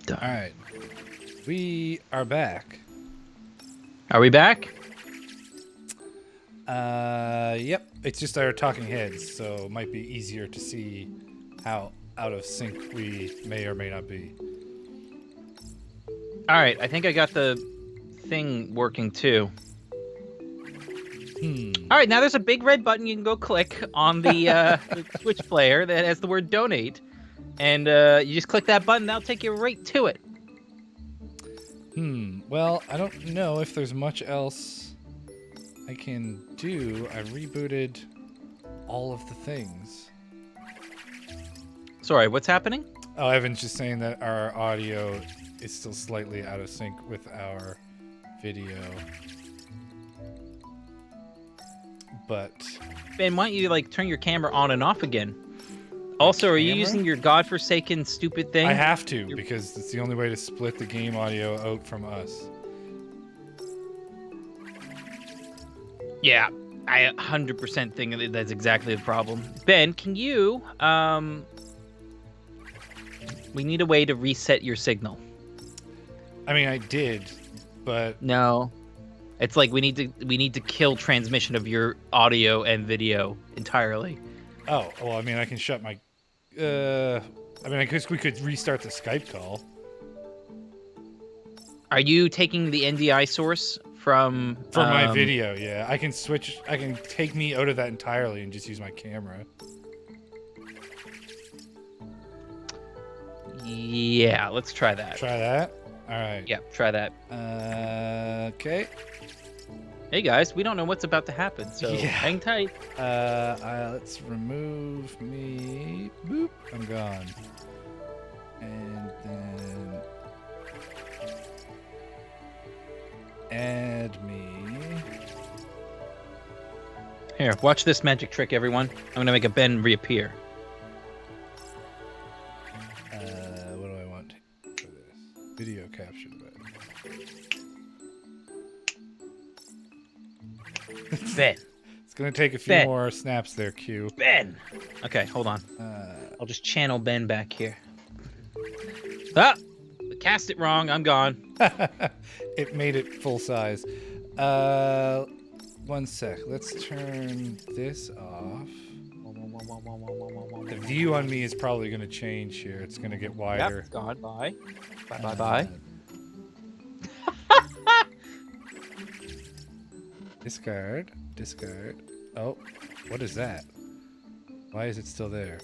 Done. All right. We are back. Are we back? Yep. It's just our talking heads, so it might be easier to see how out of sync we may or may not be. All right, I think I got the thing working too. All right, now there's a big red button you can go click on the, the Twitch player that has the word donate. And you just click that button, that'll take you right to it. Well, I don't know if there's much else I can do. I rebooted all of the things. Sorry, what's happening? Oh, Evan's just saying that our audio is still slightly out of sync with our video. But Ben, why don't you like turn your camera on and off again? Also, are you using your godforsaken stupid thing? I have to, because it's the only way to split the game audio out from us. Yeah, I 100% think that's exactly the problem. Ben, can you, we need a way to reset your signal. I mean, I did, but No. It's like we need to kill transmission of your audio and video entirely. oh, well, I mean, I can shut my I mean, I guess we could restart the Skype call. Are you taking the NDI source from My video? Yeah, I can switch. I can take me out of that entirely and just use my camera. Yeah, let's try that. Try that. All right. Yeah, try that. Okay. Hey guys, we don't know what's about to happen, so Yeah. hang tight. Let's remove me. Boop. I'm gone. And then add me. Here, watch this magic trick, everyone. I'm gonna make a Ben reappear. What do I want for this? Video capture. Ben. It's gonna take a few Ben. more snaps there, Q. Ben. Okay, hold on. I'll just channel Ben back here. Ah, cast it wrong. I'm gone. It made it full size. 1 sec. Let's turn this off. The view on me is probably going to change here. It's going to get wider. Yep, it's gone. Bye. Bye. Bye. Bye. Discard. Discard. Oh, what is that? Why is it still there?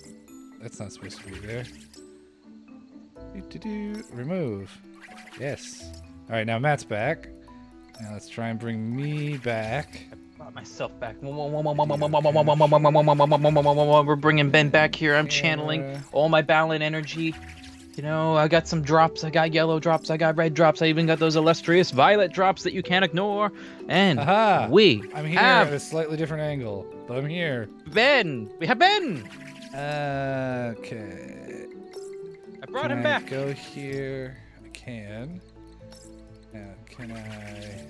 That's not supposed to be there. Remove. Yes. All right, now Matt's back. Now let's try and bring me back. I brought myself back. We're bringing Ben back here. I'm channeling all my Balan energy. You know, I got some drops. I got yellow drops. I got red drops. I even got those illustrious violet drops that you can't ignore. And Aha! I'm here have at a slightly different angle, but I'm here. Ben. We have Ben. Okay. I brought him back. Go here. I can. Now, can I?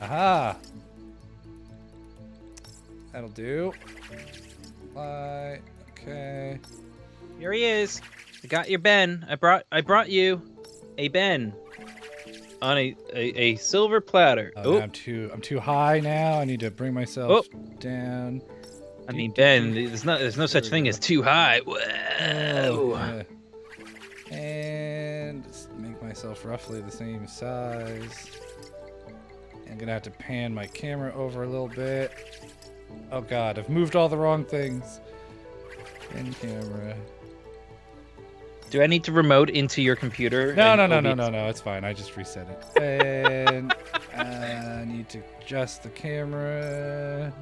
Aha! That'll do. Fly. Okay. Here he is. I got your Ben. I brought you a Ben on a silver platter. Oh, I'm too high now. I need to bring myself down. I mean, Ben, there's no such thing as too high. Whoa. And just make myself roughly the same size. I'm gonna have to pan my camera over a little bit. Oh God, I've moved all the wrong things. In camera. Do I need to remote into your computer? No. It's fine. I just reset it. And I need to adjust the camera.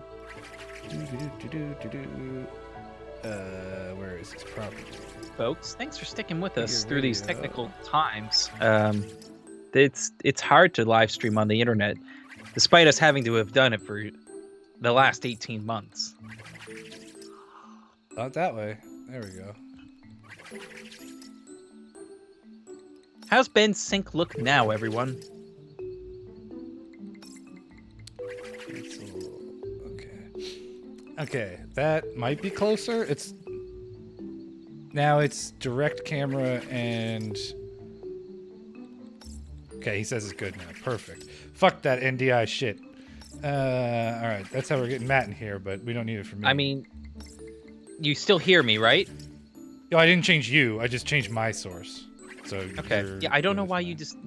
Where is this property? Folks, thanks for sticking with us through these technical times. It's hard to live stream on the internet, despite us having to have done it for the last 18 months. Not that way. There we go. How's Ben's sync look now, everyone? It's a little... Okay. Okay, that might be closer. Now it's direct camera and... Okay, he says it's good now. Perfect. Fuck that NDI shit. Alright, that's how we're getting Matt in here, but we don't need it for me. I mean, you still hear me, right? No, I didn't change you. I just changed my source. So Okay. Yeah, I don't know why you just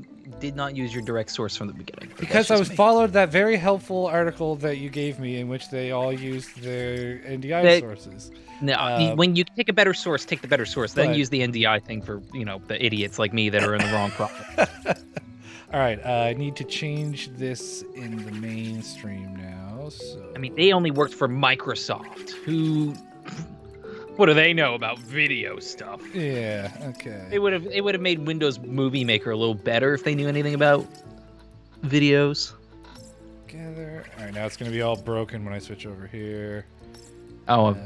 did not use your direct source from the beginning. Because I was followed that very helpful article that you gave me in which they all used their NDI sources. No, when you take a better source, take the better source. Then but- use the NDI thing for, the idiots like me that are in the wrong problem. All right, I need to change this in the mainstream now. So I mean, they only worked for Microsoft. What do they know about video stuff? yeah, okay. It would have made Windows Movie Maker a little better if they knew anything about videos. Together. All right, now it's gonna be all broken when I switch over here. Oh,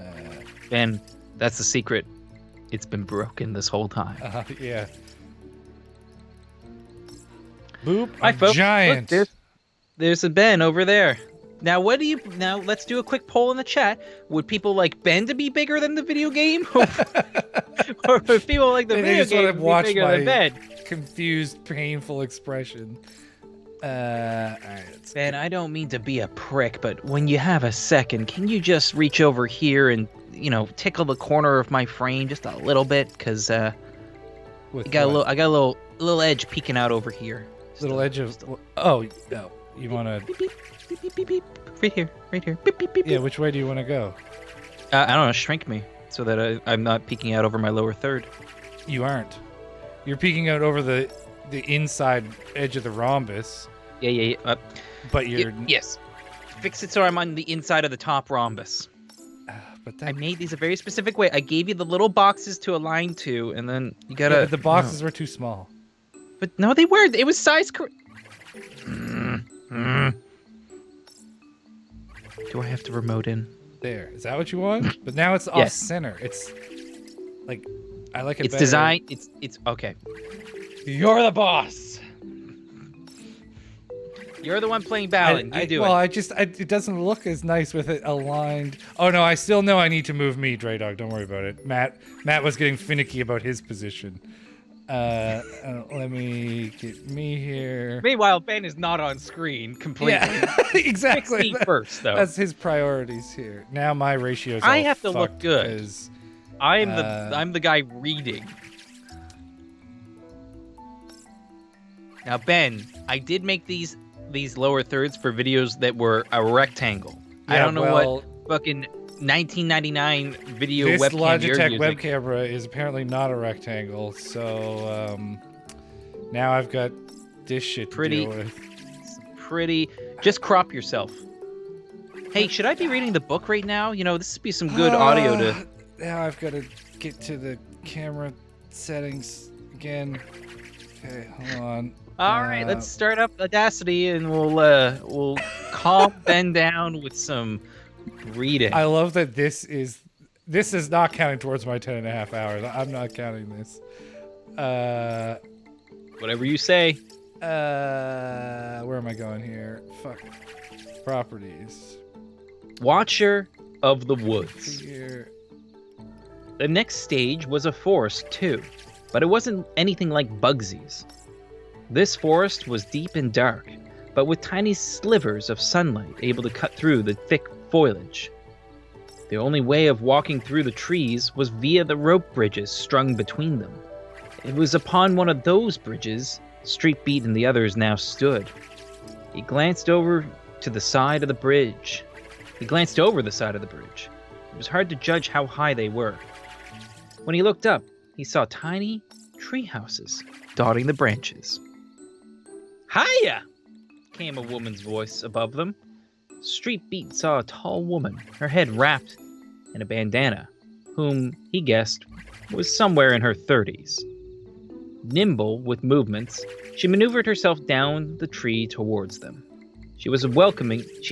and that's the secret. It's been broken this whole time. Yeah. Boop. Hi, folks. Giant. Look, there's a Ben over there. Now, let's do a quick poll in the chat. Would people like Ben to be bigger than the video game? Or would people like the They video just wanna game to be watch bigger my- than Ben? Confused, painful expression. All right. Ben, I don't mean to be a prick, but when you have a second, can you just reach over here and, tickle the corner of my frame just a little bit? Because I got a little edge peeking out over here. Little edge of. Oh, no. You want to. Beep, beep, beep, beep, beep. Right here. Beep, beep, beep, Yeah, beep. which way do you want to go? I don't know, shrink me so that I'm not peeking out over my lower third. You aren't. You're peeking out over the inside edge of the rhombus, Yeah. but you're. Yes. Fix it so I'm on the inside of the top rhombus. But I that. made these a very specific way. I gave you the little boxes to align to, and then you gotta. Yeah, but the boxes were too small. But no, they weren't. It was size correct. Do I have to remote in? There. Is that what you want? But now it's off Yes. center. It's like I like it It's better. designed. It's okay. You're the boss. You're the one playing Balan. You do well, it. it doesn't look as nice with it aligned. Oh no, I still know I need to move me, Dre Dog. Don't worry about it. Matt was getting finicky about his position. Let me get me here. Meanwhile, Ben is not on screen completely. Yeah, exactly. Fix me first, though. That's his priorities here. Now my ratios. I all have to look fucked good. because- I'm the guy reading. Now, Ben, I did make these lower thirds for videos that were a rectangle. I Yeah, don't know well, what fucking 1999 video This webcam you're Logitech using. web camera is apparently not a rectangle, so now I've got this shit to deal with. Pretty. Just crop yourself. Hey, should I be reading the book right now? This would be some good audio to. Now I've got to get to the camera settings again. Okay, hold on. All right, let's start up Audacity and we'll calm Ben down with some reading. I love that this is not counting towards my 10.5 hours. I'm not counting this. Whatever you say. Where am I going here? Fuck. Properties. Watcher of the Woods. Here. The next stage was a forest too, but it wasn't anything like Bugsy's. This forest was deep and dark, but with tiny slivers of sunlight able to cut through the thick foliage. The only way of walking through the trees was via the rope bridges strung between them. It was upon one of those bridges Street Beat and the others now stood. He glanced over the side of the bridge. It was hard to judge how high they were. When he looked up, he saw tiny tree houses dotting the branches. "Hiya!" came a woman's voice above them. Street Beat saw a tall woman, her head wrapped in a bandana, whom he guessed was somewhere in her 30s. Nimble with movements, she maneuvered herself down the tree towards them. She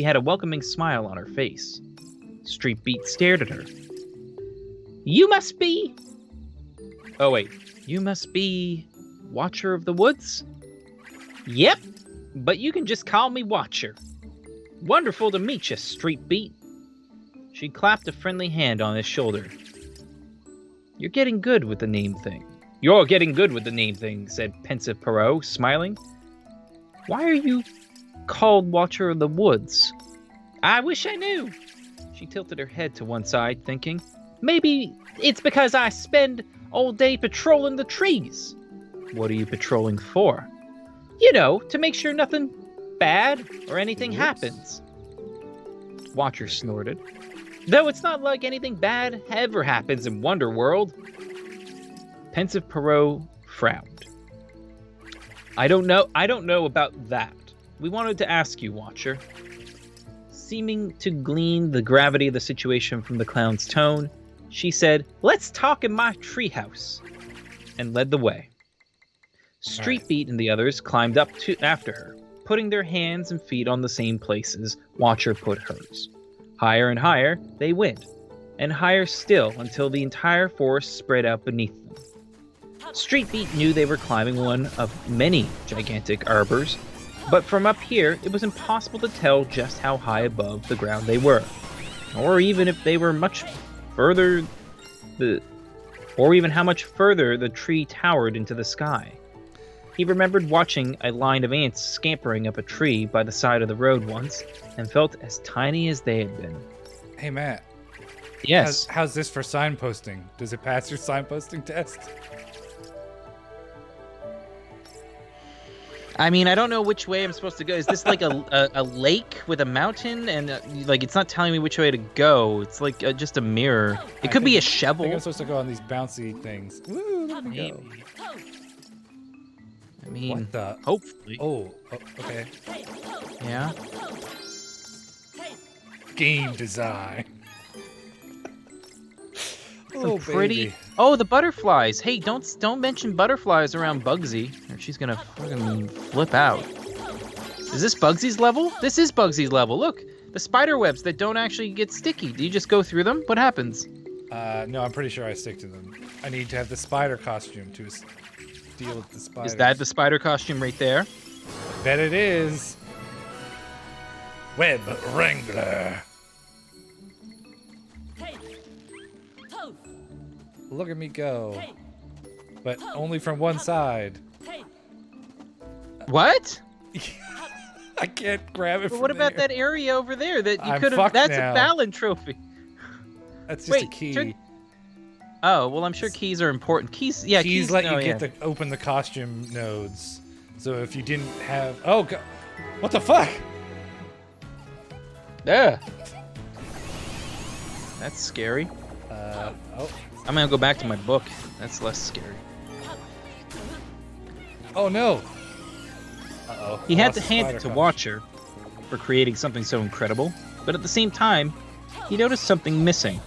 had a welcoming smile on her face. Street Beat stared at her. You must be Watcher of the Woods? Yep, but you can just call me Watcher. Wonderful to meet you, Street Beat. She clapped a friendly hand on his shoulder. You're getting good with the name thing. You're getting good with the name thing, said pensive Perot, smiling. Why are you called Watcher of the Woods? I wish I knew. She tilted her head to one side, thinking, maybe it's because I spend all day patrolling the trees. What are you patrolling for? You know, to make sure nothing bad or anything happens. Watcher snorted. Though it's not like anything bad ever happens in Wonderworld. Pensive Perot frowned. I don't know about that. We wanted to ask you, Watcher. Seeming to glean the gravity of the situation from the clown's tone, she said, let's talk in my treehouse, and led the way. Street Beat and the others climbed up after her, putting their hands and feet on the same places Watcher put hers. Higher and higher they went, and higher still until the entire forest spread out beneath them. Street Beat knew they were climbing one of many gigantic arbors, but from up here it was impossible to tell just how high above the ground they were, or even if they were much further, or even how much further the tree towered into the sky. He remembered watching a line of ants scampering up a tree by the side of the road once, and felt as tiny as they had been. Hey, Matt. Yes. How's this for signposting? Does it pass your signposting test? I mean, I don't know which way I'm supposed to go. Is this like a lake with a mountain? And like, it's not telling me which way to go. It's like just a mirror. It could be a I shovel. think I'm supposed to go on these bouncy things. Woo, let me go. I mean, What the? hopefully. Oh, okay. Yeah. Game design. Some pretty. Oh, the butterflies. Hey, don't mention butterflies around Bugsy, or she's gonna fucking flip out. Is this Bugsy's level? This is Bugsy's level. Look, the spider webs that don't actually get sticky. Do you just go through them? What happens? No, I'm pretty sure I stick to them. I need to have the spider costume to deal with the spiders. Is that the spider costume right there? Bet it is. Web Wrangler. Look at me go. But only from one side. What? I can't grab it But what about that area over there that you could have? That's now. a Balan trophy. That's just a key. Oh, well, I'm sure keys are important. Keys, yeah, keys let you get open the costume nodes. So if you didn't have, oh god, what the fuck? Yeah. That's scary. Oh. I'm gonna go back to my book. That's less scary. Oh no. Uh-oh. He had to hand it to Watcher for creating something so incredible, but at the same time, he noticed something missing.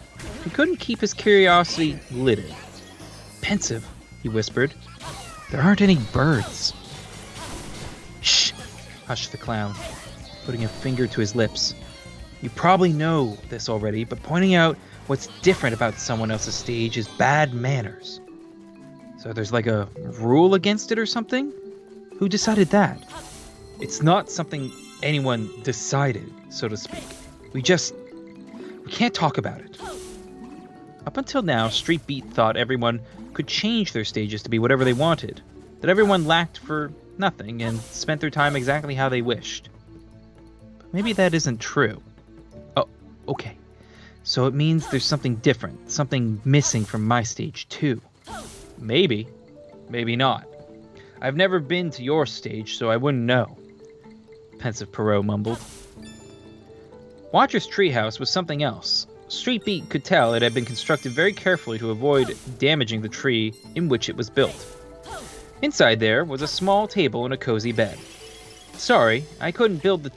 He couldn't keep his curiosity lidded. Pensive, he whispered. There aren't any birds. Shh, hushed the clown, putting a finger to his lips. You probably know this already, but pointing out what's different about someone else's stage is bad manners. So there's like a rule against it or something? Who decided that? It's not something anyone decided, so to speak. We can't talk about it. Up until now, Street Beat thought everyone could change their stages to be whatever they wanted, that everyone lacked for nothing and spent their time exactly how they wished. But maybe that isn't true. Oh, okay. So it means there's something different, something missing from my stage too. Maybe, maybe not. I've never been to your stage, so I wouldn't know. Pensive Perot mumbled. Watcher's treehouse was something else. Street Beat could tell it had been constructed very carefully to avoid damaging the tree in which it was built. Inside there was a small table and a cozy bed. Sorry, I couldn't build the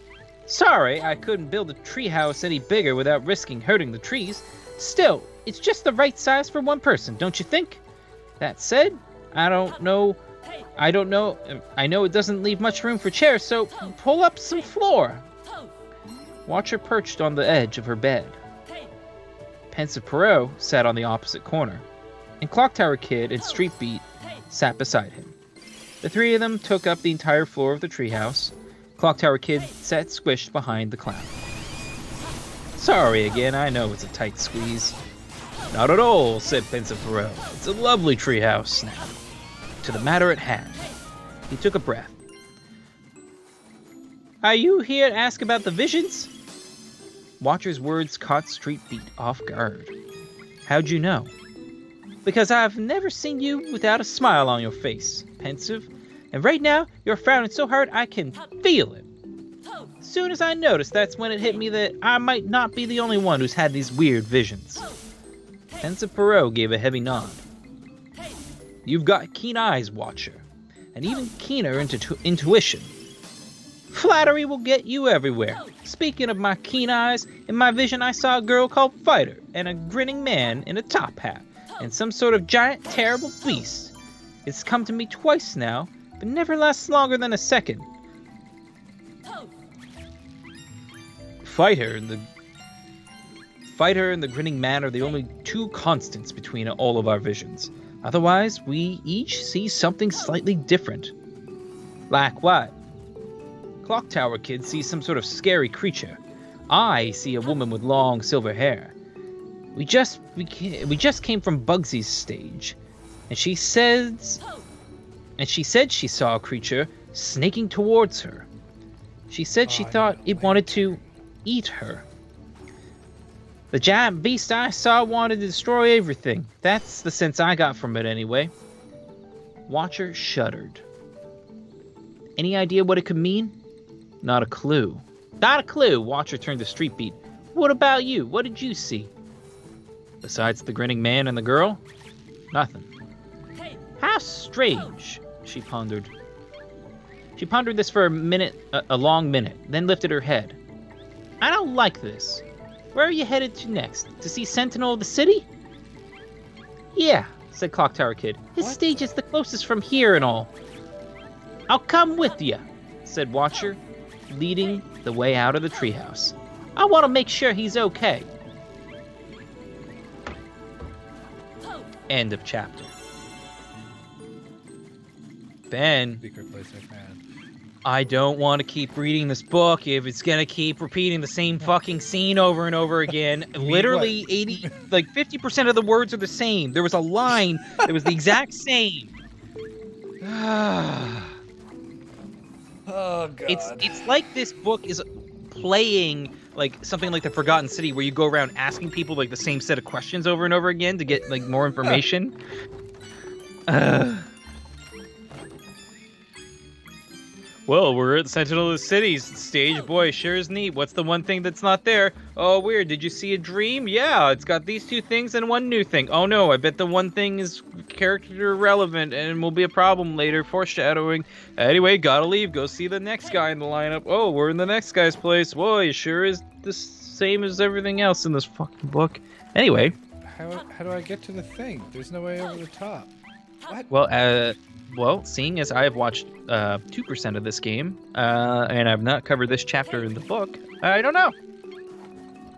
treehouse any bigger without risking hurting the trees. Still, it's just the right size for one person, don't you think? That said, I know it doesn't leave much room for chairs, so pull up some floor. Watcher perched on the edge of her bed. Pensive Perot sat on the opposite corner, and Clock Tower Kid and Street Beat sat beside him. The three of them took up the entire floor of the treehouse. Clock Tower Kid sat squished behind the clown. Sorry again, I know it's a tight squeeze. Not at all, said Pensive Perot. It's a lovely treehouse now. To the matter at hand. He took a breath. Are you here to ask about the visions? Watcher's words caught Street Beat off guard. How'd you know? Because I've never seen you without a smile on your face, Pensive. And right now, you're frowning so hard I can feel it. As soon as I noticed, that's when it hit me that I might not be the only one who's had these weird visions. Pensive Perot gave a heavy nod. You've got keen eyes, Watcher, and even keener intuition. Flattery will get you everywhere. Speaking of my keen eyes, in my vision I saw a girl called Fighter and a grinning man in a top hat and some sort of giant terrible beast. It's come to me twice now, but never lasts longer than a second. Fighter and the grinning man are the only two constants between all of our visions. Otherwise, we each see something slightly different. Like what? Clock Tower Kid sees some sort of scary creature. I see a woman with long silver hair. We just came from Bugsy's stage, and she said she saw a creature snaking towards her. She said she thought it wanted to eat her. The giant beast I saw wanted to destroy everything. That's the sense I got from it anyway. Watcher shuddered. Any idea what it could mean? Not a clue. Not a clue, Watcher turned to Street Beat. What about you? What did you see? Besides the grinning man and the girl? Nothing. How strange, she pondered. She pondered this for a long minute, then lifted her head. I don't like this. Where are you headed to next? To see Sentinel of the City? Yeah, said Clock Tower Kid. His stage is the closest from here and all. I'll come with you, said Watcher, leading the way out of the treehouse. I want to make sure he's okay. End of chapter. Ben, Secret place I found. I don't want to keep reading this book if it's gonna keep repeating the same fucking scene over and over again. Literally 50% of the words are the same. There was a line that was the exact same. Oh god. It's like this book is playing like something like the Forgotten City, where you go around asking people like the same set of questions over and over again to get like more information. Well, we're at Sentinel of the City's stage. Boy, sure is neat. What's the one thing that's not there? Oh, weird. Did you see a dream? Yeah, it's got these two things and one new thing. Oh no, I bet the one thing is character relevant and will be a problem later. Foreshadowing. Anyway, gotta leave. Go see the next guy in the lineup. Oh, we're in the next guy's place. Whoa, it sure is the same as everything else in this fucking book. Anyway. How do I get to the thing? There's no way over the top. What? Well, seeing as I have watched 2% of this game, and I've not covered this chapter in the book, I don't know.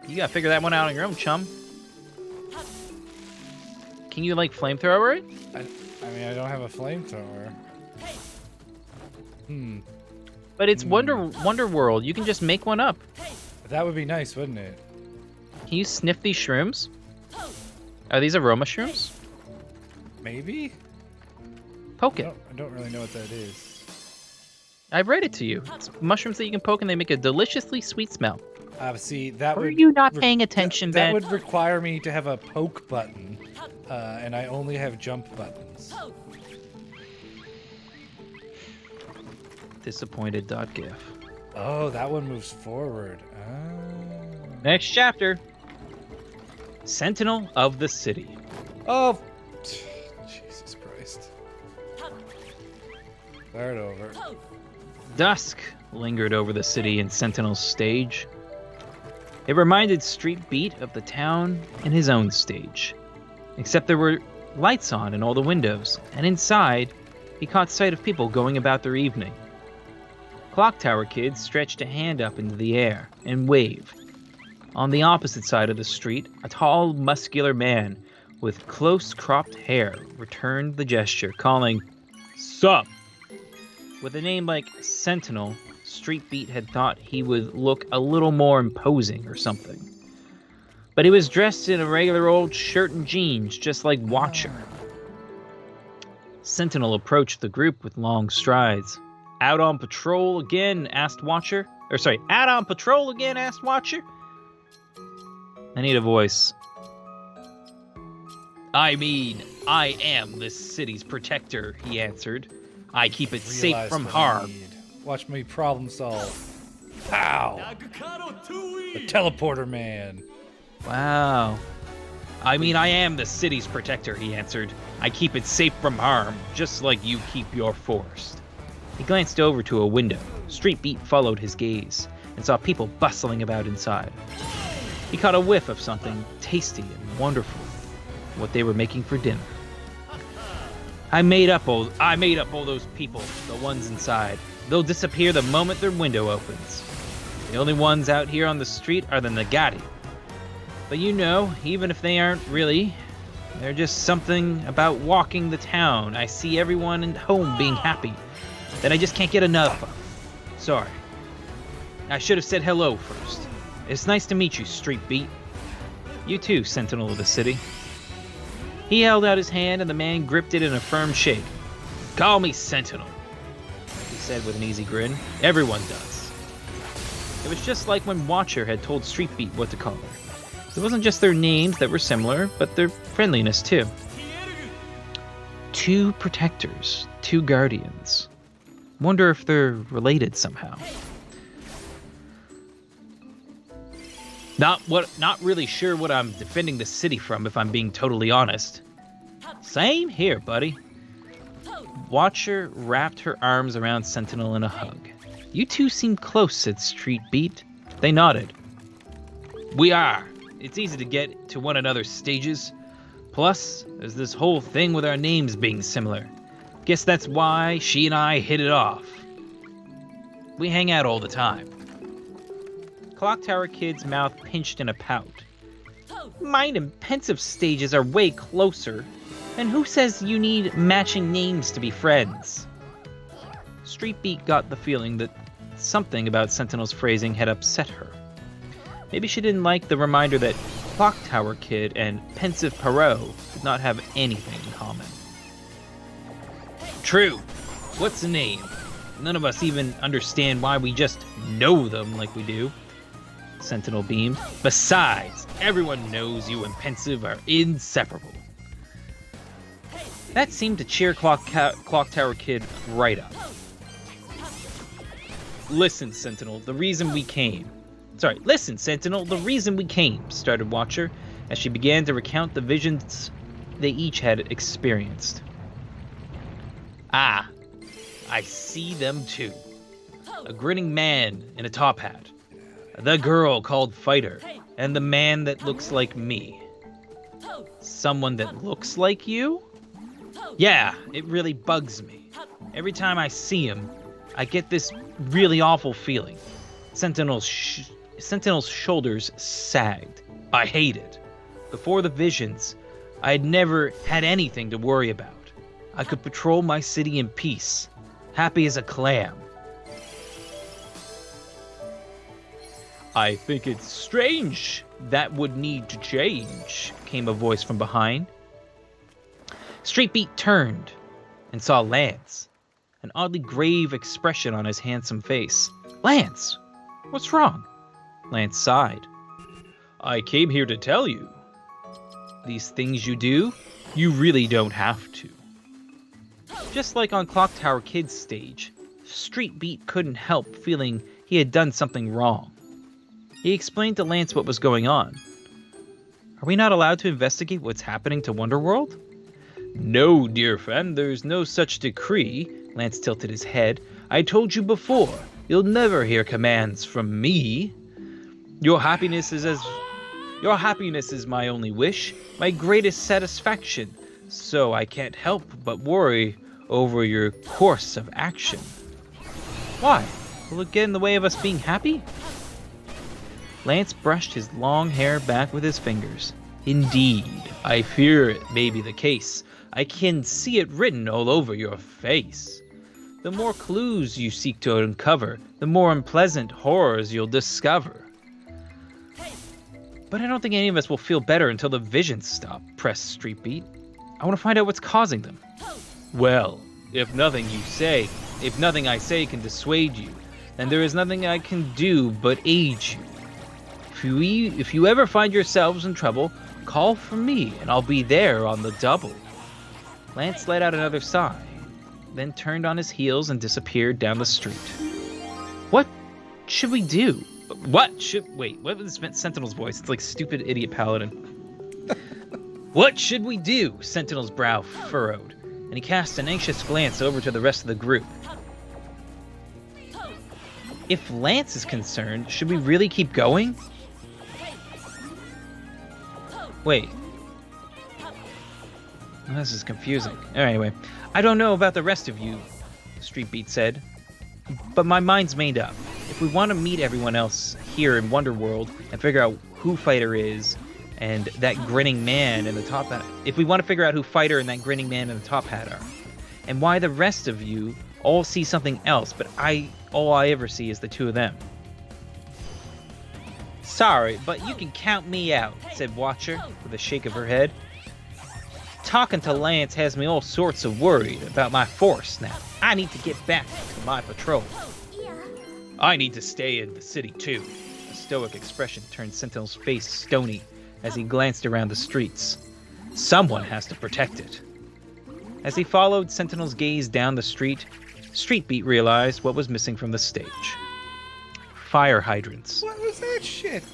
You gotta figure that one out on your own, chum. Can you, like, flamethrower it? I mean, I don't have a flamethrower. But it's Wonderworld. You can just make one up. That would be nice, wouldn't it? Can you sniff these shrooms? Are these aroma shrooms? Maybe? Poke it. I don't really know what that is. I read it to you. It's mushrooms that you can poke and they make a deliciously sweet smell. See, that Were would... you not paying attention, that Ben? would require me to have a poke button, and I only have jump buttons. Disappointed.gif. Oh, that one moves forward. Next chapter. Sentinel of the City. Oh, Jesus Christ. Start over. Dusk lingered over the city in Sentinel's stage. It reminded Street Beat of the town in his own stage. Except there were lights on in all the windows, and inside, he caught sight of people going about their evening. Clock Tower Kid stretched a hand up into the air and waved. On the opposite side of the street, a tall, muscular man with close-cropped hair returned the gesture, calling, "Sup?" With a name like Sentinel, Street Beat had thought he would look a little more imposing or something. But he was dressed in a regular old shirt and jeans, just like Watcher. Sentinel approached the group with long strides. Out on patrol again, asked Watcher. Out on patrol again, asked Watcher. I need a voice. I mean, I am this city's protector, he answered. I keep it safe from harm. Watch me problem solve. Pow! The teleporter man. Wow. I mean, I am the city's protector, he answered. I keep it safe from harm, just like you keep your forest. He glanced over to a window. Street Beat followed his gaze and saw people bustling about inside. He caught a whiff of something tasty and wonderful, what they were making for dinner. I made up all those people, the ones inside. They'll disappear the moment their window opens. The only ones out here on the street are the Nagati. But you know, even if they aren't really, they're just something about walking the town. I see everyone at home being happy, that I just can't get enough of. Sorry. I should have said hello first. It's nice to meet you, Street Beat. You too, Sentinel of the City. He held out his hand and the man gripped it in a firm shake. Call me Sentinel, he said with an easy grin. Everyone does. It was just like when Watcher had told Street Beat what to call her. It wasn't just their names that were similar, but their friendliness too. Two protectors, two guardians. Wonder if they're related somehow. Not really sure what I'm defending the city from, if I'm being totally honest. Same here, buddy. Watcher wrapped her arms around Sentinel in a hug. You two seem close, said Street Beat. They nodded. We are. It's easy to get to one another's stages. Plus, there's this whole thing with our names being similar. Guess that's why she and I hit it off. We hang out all the time. Clock Tower Kid's mouth pinched in a pout. Mine and Pensive stages are way closer. And who says you need matching names to be friends? Street Beat got the feeling that something about Sentinel's phrasing had upset her. Maybe she didn't like the reminder that Clock Tower Kid and Pensive Perot did not have anything in common. True. What's the name? None of us even understand why we just know them like we do. Sentinel beamed. Besides, everyone knows you and Pensive are inseparable. That seemed to cheer Clock Tower Kid right up. Listen, Sentinel, the reason we came, started Watcher, as she began to recount the visions they each had experienced. Ah, I see them too. A grinning man in a top hat. The girl called Fighter, and the man that looks like me. Someone that looks like you? Yeah, it really bugs me. Every time I see him, I get this really awful feeling. Sentinel's shoulders sagged. I hate it. Before the visions, I had never had anything to worry about. I could patrol my city in peace, happy as a clam. I think it's strange that would need to change, came a voice from behind. Street Beat turned and saw Lance, an oddly grave expression on his handsome face. Lance, what's wrong? Lance sighed. I came here to tell you. These things you do, you really don't have to. Just like on Clock Tower Kid's stage, Street Beat couldn't help feeling he had done something wrong. He explained to Lance what was going on. Are we not allowed to investigate what's happening to Wonderworld? No, dear friend, there's no such decree. Lance tilted his head. I told you before, you'll never hear commands from me. Your happiness is my only wish, my greatest satisfaction, so I can't help but worry over your course of action. Why? Will it get in the way of us being happy? Lance brushed his long hair back with his fingers. Indeed, I fear it may be the case. I can see it written all over your face. The more clues you seek to uncover, the more unpleasant horrors you'll discover. But I don't think any of us will feel better until the visions stop, pressed Streetbeat. I want to find out what's causing them. Well, if nothing I say can dissuade you, then there is nothing I can do but aid you. If you ever find yourselves in trouble, call for me, and I'll be there on the double. Lance let out another sigh, then turned on his heels and disappeared down the street. What should we do? What was Sentinel's voice? It's like stupid idiot paladin. What should we do? Sentinel's brow furrowed, and he cast an anxious glance over to the rest of the group. If Lance is concerned, should we really keep going? Wait. Well, this is confusing. Anyway, I don't know about the rest of you, Streetbeat said, but my mind's made up. If we want to meet everyone else here in Wonderworld and figure out who Fighter is and that grinning man in the top hat, if we want to figure out who Fighter and that grinning man in the top hat are, and why the rest of you all see something else, but all I ever see is the two of them. Sorry, but you can count me out, said Watcher with a shake of her head. Talking to Lance has me all sorts of worried about my force now. I need to get back to my patrol. I need to stay in the city too. A stoic expression turned Sentinel's face stony as he glanced around the streets. Someone has to protect it. As he followed Sentinel's gaze down the street, Streetbeat realized what was missing from the stage. Fire hydrants. What was that shit?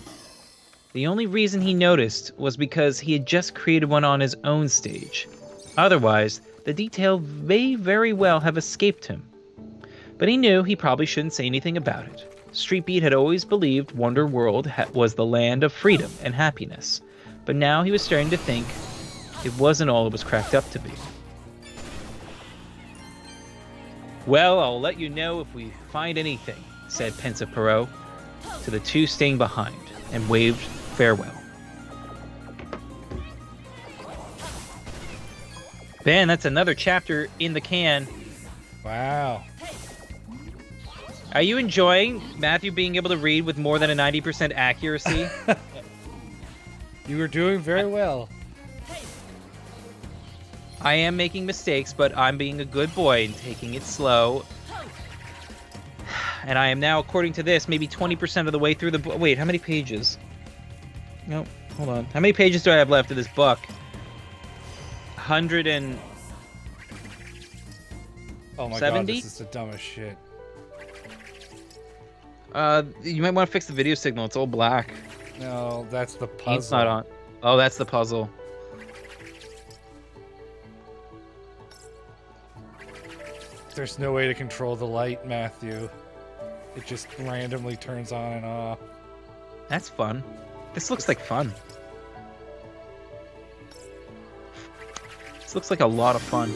The only reason he noticed was because he had just created one on his own stage. Otherwise, the detail may very well have escaped him. But he knew he probably shouldn't say anything about it. Streetbeat had always believed Wonderworld was the land of freedom and happiness, but now he was starting to think it wasn't all it was cracked up to be. Well, I'll let you know if we find anything, said pensive Perot to the two staying behind, and waved farewell. Ben, that's another chapter in the can. Wow. Are you enjoying Matthew being able to read with more than a 90% accuracy? You were doing very well. I am making mistakes, but I'm being a good boy and taking it slow. And I am now, according to this, maybe 20% of the way through the book. Wait, how many pages? No, hold on. How many pages do I have left of this book? 100 and... Oh my 70? God, this is the dumbest shit. You might want to fix the video signal. It's all black. No, that's the puzzle. It's not on. Oh, that's the puzzle. There's no way to control the light, Matthew. It just randomly turns on and off. That's fun. This looks like fun. This looks like a lot of fun.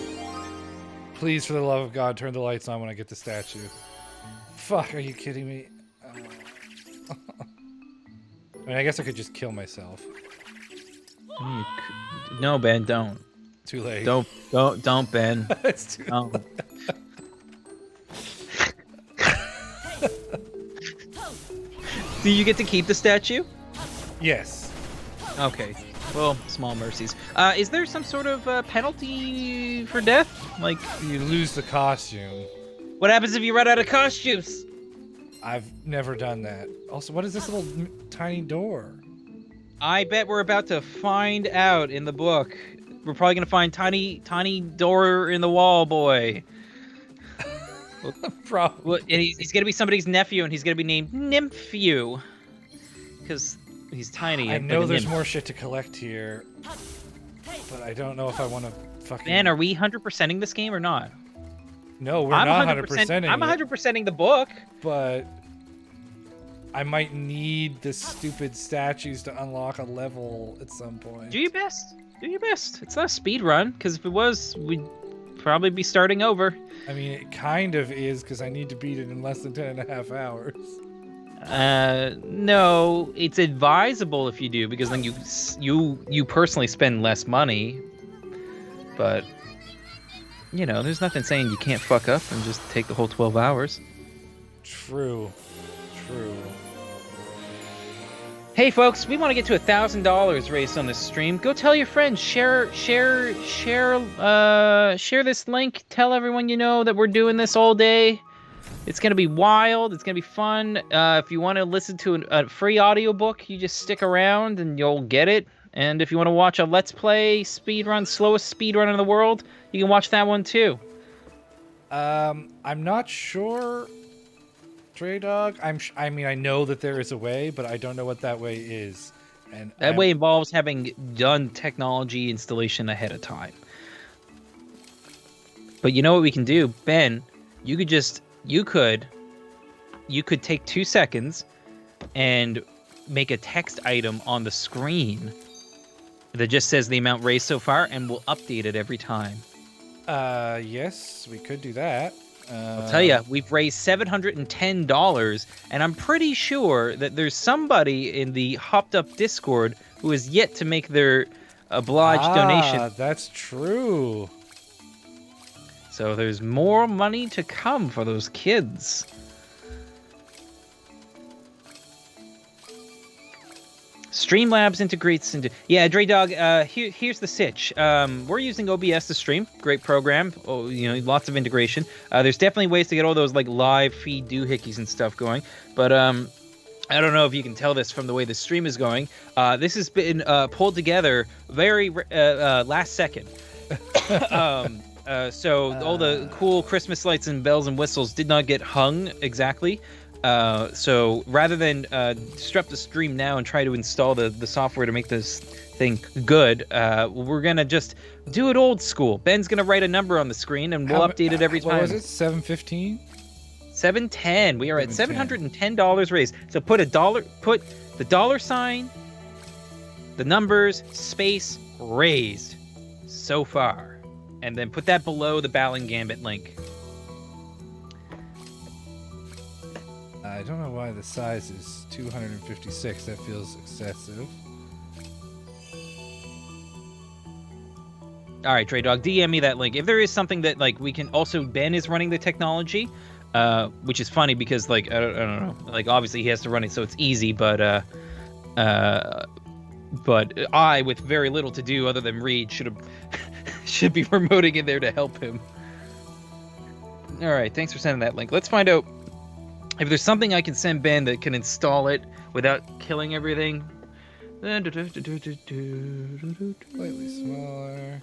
Please, for the love of God, turn the lights on when I get the statue. Fuck, are you kidding me? I mean, I guess I could just kill myself. No, Ben, don't. Too late. Don't, Ben. It's too late. Do you get to keep the statue? Yes. Okay. Well, small mercies. Is there some sort of penalty for death? Like, You lose the costume. what happens if you run out of costumes? I've never done that. Also, what is this little tiny door? I bet we're about to find out in the book. We're probably gonna find tiny door in the wall, boy. Probably. Well, and he's gonna be somebody's nephew, and he's gonna be named Nymphew, because he's tiny. I like know a there's nymph. more shit to collect here, but I don't know if I want to fucking... Man, are we 100%ing this game or not? No, we're I'm not 100%ing I'm it, 100%ing the book. but I might need the stupid statues to unlock a level at some point. Do your best. Do your best. It's not a speed run, because if it was, we'd probably be starting over. I mean, it kind of is, because I need to beat it in less than 10.5 hours. No, it's advisable if you do, because then you personally spend less money. But you know, there's nothing saying you can't fuck up and just take the whole 12 hours. True. Hey folks, we want to get to $1,000 raised on this stream. Go tell your friends, share this link. Tell everyone you know that we're doing this all day. It's gonna be wild. It's gonna be fun. If you want to listen to a free audiobook, you just stick around and you'll get it. And if you want to watch a Let's Play speedrun, slowest speedrun in the world, you can watch that one too. I'm not sure, Dre Dog. I mean, I know that there is a way, but I don't know what that way is. And that way involves having done technology installation ahead of time. But you know what we can do, Ben? You could take 2 seconds and make a text item on the screen that just says the amount raised so far, and we'll update it every time. Yes, we could do that. I'll tell you, we've raised $710, and I'm pretty sure that there's somebody in the Hopped Up Discord who is yet to make their obliged donation. That's true. So there's more money to come for those kids. Streamlabs integrates into... Yeah, Dre Dog, here's the sitch. We're using OBS to stream. Great program. Oh, you know, lots of integration. There's definitely ways to get all those like live feed doohickeys and stuff going. But I don't know if you can tell this from the way the stream is going. This has been pulled together very last second. So all the cool Christmas lights and bells and whistles did not get hung exactly. So rather than disrupt the stream now and try to install the software to make this thing good, we're going to just do it old school. Ben's going to write a number on the screen and we'll update it every time. What was it? 715? 710. We are at $710 raised. So put the dollar sign, the numbers, space, raised so far. And then put that below the Balan Gambit link. I don't know why the size is 256. That feels excessive. All right, Dre Dog, DM me that link. If there is something that like we can also, Ben is running the technology, which is funny because like I don't know, like obviously he has to run it so it's easy, but I with very little to do other than read should be remoting in there to help him. All right, thanks for sending that link. Let's find out if there's something I can send Ben that can install it without killing everything. Slightly smaller.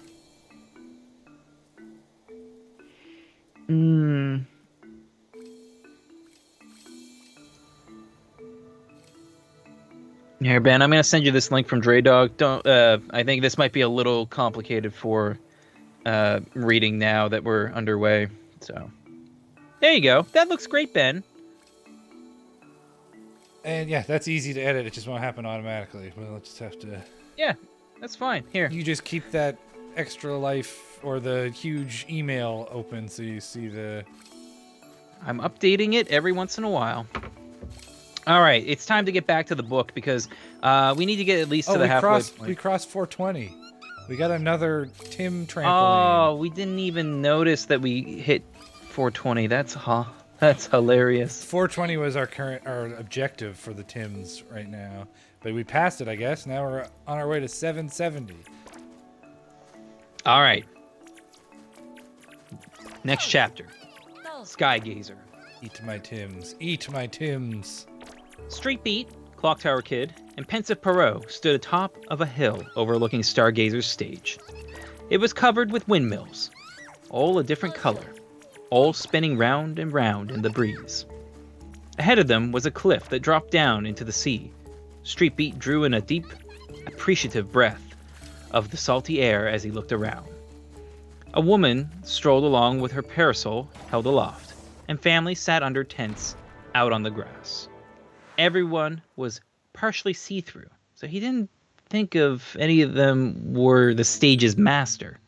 Here, Ben, I'm gonna send you this link from Dre Dog. Don't. I think this might be a little complicated for reading now that we're underway. So there you go. That looks great, Ben. And yeah, that's easy to edit. It just won't happen automatically. We'll just have to... Yeah, that's fine. Here. You just keep that extra life or the huge email open so you see the... I'm updating it every once in a while. All right, it's time to get back to the book because we need to get at least to the halfway point. We crossed 420. We got another Tim trampoline. Oh, we didn't even notice that we hit 420. That's hilarious. 420 was our objective for the Tims right now, but we passed it, I guess. Now we're on our way to 770. All right. Next chapter. Skygazer. Eat my Tims. Eat my Tims. Street Beat, Clock Tower Kid, and Pensive Perot stood atop of a hill overlooking Stargazer's stage. It was covered with windmills, all a different color, all spinning round and round in the breeze. Ahead of them was a cliff that dropped down into the sea. Street Beat drew in a deep, appreciative breath of the salty air as he looked around. A woman strolled along with her parasol held aloft, and families sat under tents out on the grass. Everyone was partially see-through, so he didn't think of any of them were the stage's master.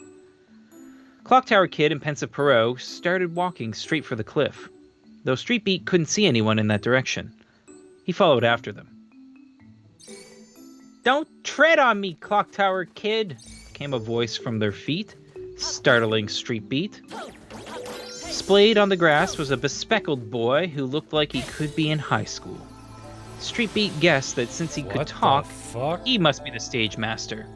Clock Tower Kid and Pensive Perot started walking straight for the cliff, though Street Beat couldn't see anyone in that direction. He followed after them. "Don't tread on me, Clock Tower Kid," came a voice from their feet. startling Street Beat. Splayed on the grass was a bespectacled boy who looked like he could be in high school. Street Beat guessed that since he could talk, he must be the stage master.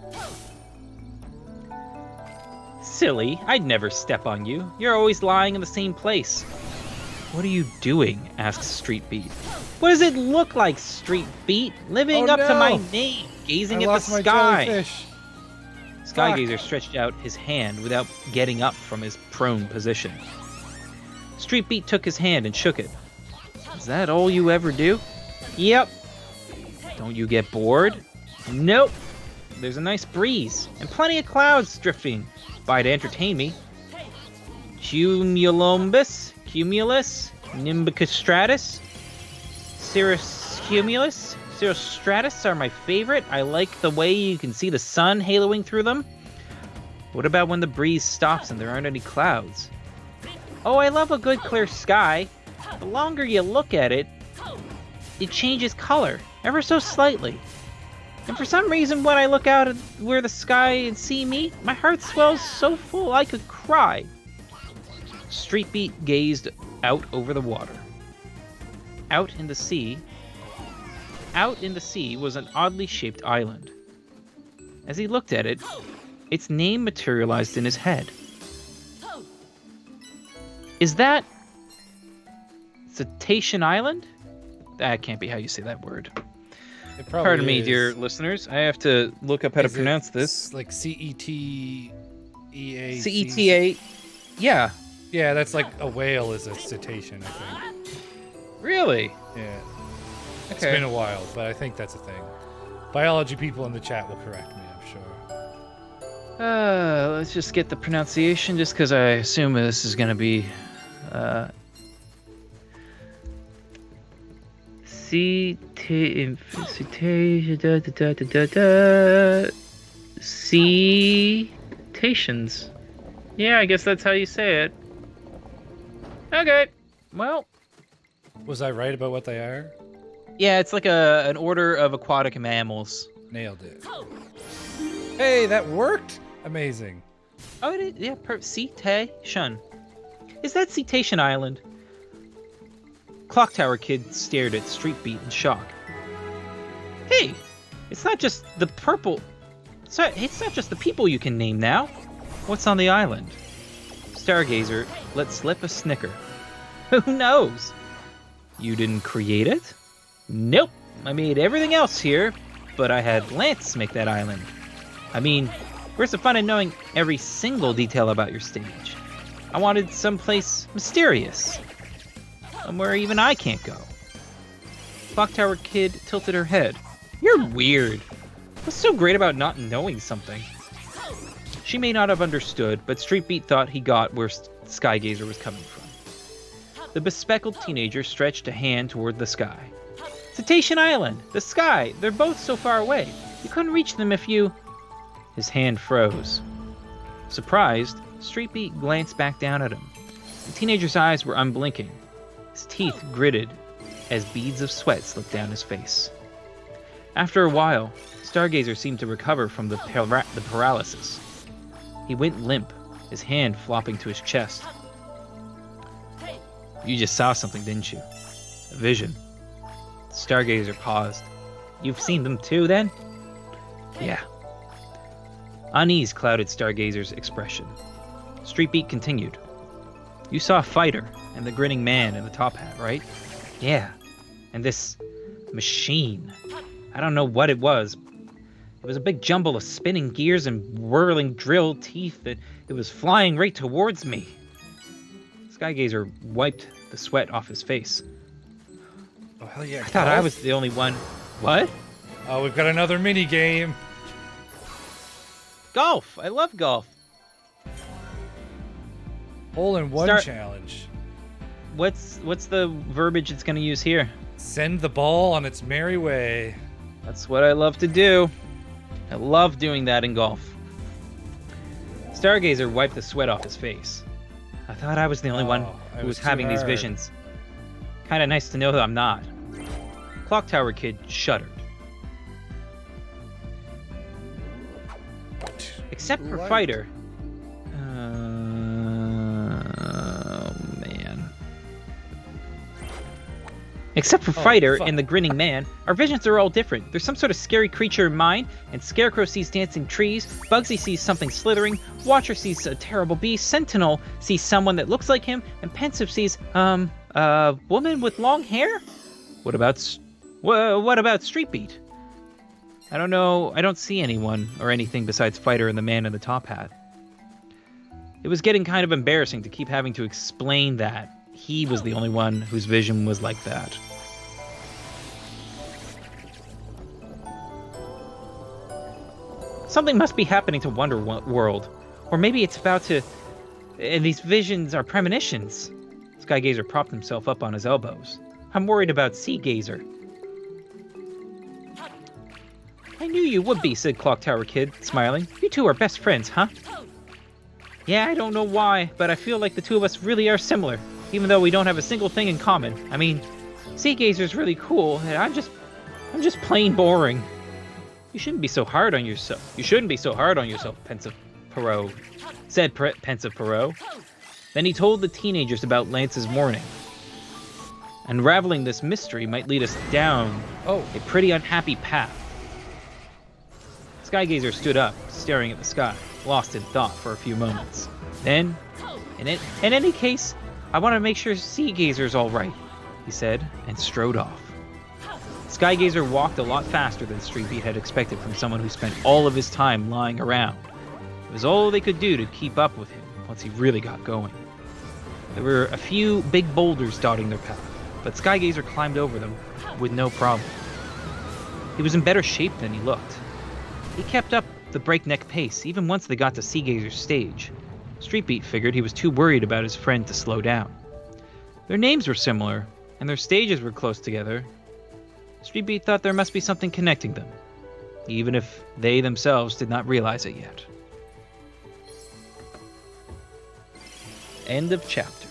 Silly, I'd never step on you. You're always lying in the same place. What are you doing? Asked Street Beat. What does it look like, Street Beat? Living up to my name, gazing at the sky. Skygazer stretched out his hand without getting up from his prone position. Street Beat took his hand and shook it. Is that all you ever do? Yep. Don't you get bored? Nope. There's a nice breeze and plenty of clouds drifting by to entertain me. Cumulus, Nimbus stratus, Cirrus stratus are my favorite. I like the way you can see the sun haloing through them. What about when the breeze stops and there aren't any clouds? Oh, I love a good clear sky. The longer you look at it, it changes color, ever so slightly. And for some reason, when I look out at where the sky and see me, my heart swells so full I could cry. Street Beat gazed out over the water. Out in the sea was an oddly shaped island. As he looked at it, its name materialized in his head. Is that Cetacean Island? That can't be how you say that word. Pardon me, dear listeners. I have to look up how to pronounce this. Like C-E-T-E-A. C-E-T-A. Yeah. Yeah, that's like a whale is a cetacean, I think. Really? Yeah. Okay. It's been a while, but I think that's a thing. Biology people in the chat will correct me, I'm sure. Let's just get the pronunciation, just because I assume this is going to be... Cetaceans. Yeah, I guess that's how you say it. Okay, well... Was I right about what they are? Yeah, it's like an order of aquatic mammals. Nailed it. Hey, that worked! Amazing. Oh, it is? Yeah, Cetacean. Is that Cetacean Island? Clock Tower Kid stared at Street Beat in shock. Hey, it's not just the purple... It's not just the people you can name now. What's on the island? Stargazer let slip a snicker. Who knows? You didn't create it? Nope. I made everything else here, but I had Lance make that island. I mean, where's the fun in knowing every single detail about your stage? I wanted someplace mysterious. Somewhere even I can't go. Clock Tower Kid tilted her head. You're weird. What's so great about not knowing something? She may not have understood, but Street Beat thought he got where Skygazer was coming from. The bespectacled teenager stretched a hand toward the sky. Cetacean Island! The sky! They're both so far away. You couldn't reach them if you... His hand froze. Surprised, Street Beat glanced back down at him. The teenager's eyes were unblinking. His teeth gritted as beads of sweat slipped down his face. After a while, Stargazer seemed to recover from the paralysis. He went limp, his hand flopping to his chest. You just saw something, didn't you? A vision. Stargazer paused. You've seen them too, then? Yeah. Unease clouded Stargazer's expression. Street Beat continued. You saw a fighter and the grinning man in the top hat, right? Yeah. And this machine. I don't know what it was. It was a big jumble of spinning gears and whirling drill teeth that it was flying right towards me. Skygazer wiped the sweat off his face. Oh, hell yeah. I thought I was the only one. What? Oh, we've got another mini game. Golf. I love golf. Hole-in-one challenge. What's the verbiage it's going to use here? Send the ball on its merry way. That's what I love to do. I love doing that in golf. Stargazer wiped the sweat off his face. I thought I was the only one who was having these visions. Kinda nice to know that I'm not. Clock Tower Kid shuddered. Except for Fighter. Except for Fighter fuck. and the Grinning Man, our visions are all different. There's some sort of scary creature in mine, and Scarecrow sees dancing trees, Bugsy sees something slithering, Watcher sees a terrible beast, Sentinel sees someone that looks like him, and Pensive sees, a woman with long hair? What about Street Beat? I don't know, I don't see anyone or anything besides Fighter and the man in the top hat. It was getting kind of embarrassing to keep having to explain that he was the only one whose vision was like that. Something must be happening to Wonderworld. Or maybe it's about to... And these visions are premonitions. Skygazer propped himself up on his elbows. I'm worried about Seagazer. I knew you would be, said Clock Tower Kid, smiling. You two are best friends, huh? Yeah, I don't know why, but I feel like the two of us really are similar, even though we don't have a single thing in common. I mean, Seagazer's really cool, and I'm just plain boring. You shouldn't be so hard on yourself. You shouldn't be so hard on yourself, Pensive Perot, said Pensive Perot. Then he told the teenagers about Lance's warning. Unraveling this mystery might lead us down a pretty unhappy path. Skygazer stood up, staring at the sky, lost in thought for a few moments. Then, in any case, I want to make sure Seagazer's all right, he said, and strode off. Skygazer walked a lot faster than Street Beat had expected from someone who spent all of his time lying around. It was all they could do to keep up with him once he really got going. There were a few big boulders dotting their path, but Skygazer climbed over them with no problem. He was in better shape than he looked. He kept up the breakneck pace even once they got to Seagazer's stage. Street Beat figured he was too worried about his friend to slow down. Their names were similar, and their stages were close together. Street Beat thought there must be something connecting them, even if they themselves did not realize it yet. End of chapter.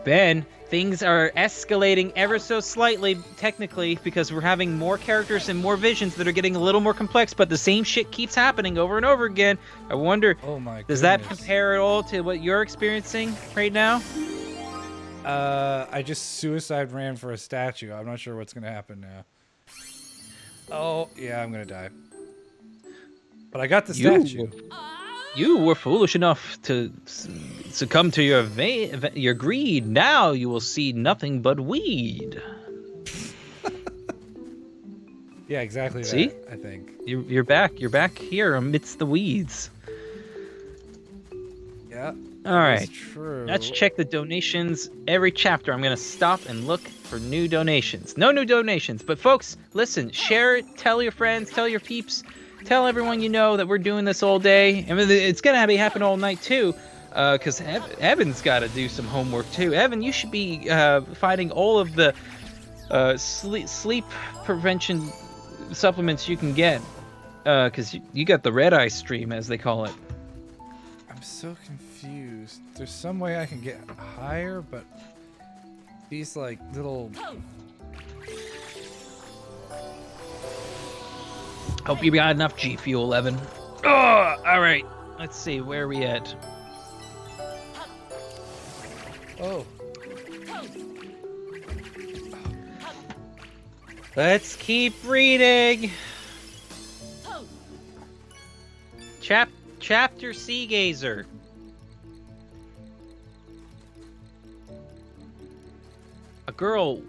Ben, things are escalating ever so slightly, technically, because we're having more characters and more visions that are getting a little more complex, but the same shit keeps happening over and over again. I wonder, does that compare at all to what you're experiencing right now? I just suicide ran for a statue. I'm not sure what's gonna happen now. Oh, yeah, I'm gonna die. But I got the statue. You were foolish enough to succumb to your greed. Now you will see nothing but weed. Yeah, exactly. See? That, I think. You're back. You're back here amidst the weeds. Yeah. All right. True. Let's check the donations every chapter. I'm going to stop and look for new donations. No new donations. But folks, listen, share it. Tell your friends. Tell your peeps. Tell everyone you know that we're doing this all day. I mean, it's going to be happening all night, too. Because Evan's got to do some homework, too. Evan, you should be finding all of the sleep prevention supplements you can get. Because you got the red eye stream, as they call it. I'm so confused. There's some way I can get higher, but these, like, little... Hope you got enough G Fuel, Evan. Oh, all right. Let's see, where are we at? Oh. Let's keep reading. Chapter Seagazer. A girl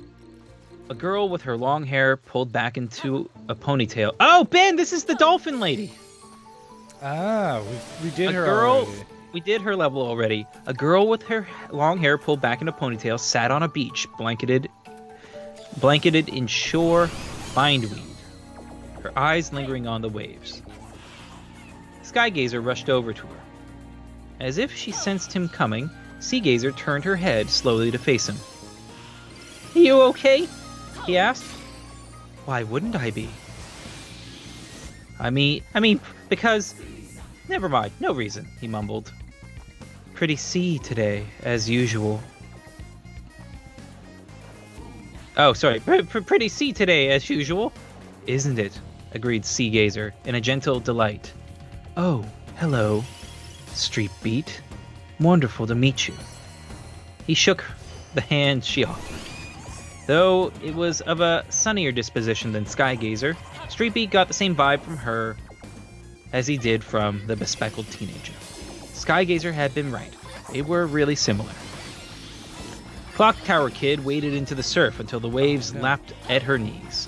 with her long hair pulled back into a ponytail. Oh, Ben, this is the dolphin lady. Ah, we did her already. We did her level already. A girl with her long hair pulled back in a ponytail sat on a beach, blanketed in shore bindweed, her eyes lingering on the waves. Skygazer rushed over to her. As if she sensed him coming, Seagazer turned her head slowly to face him. Are you okay? He asked. Why wouldn't I be? I mean, because... Never mind, no reason, he mumbled. Pretty sea today, as usual. Oh, sorry, pretty sea today, as usual. Isn't it? Agreed Seagazer, in a gentle delight. Oh, hello, Street Beat. Wonderful to meet you. He shook the hand she offered. Though it was of a sunnier disposition than Skygazer, Streetbeat got the same vibe from her as he did from the bespectacled teenager. Skygazer had been right. They were really similar. Clock Tower Kid waded into the surf until the waves lapped at her knees.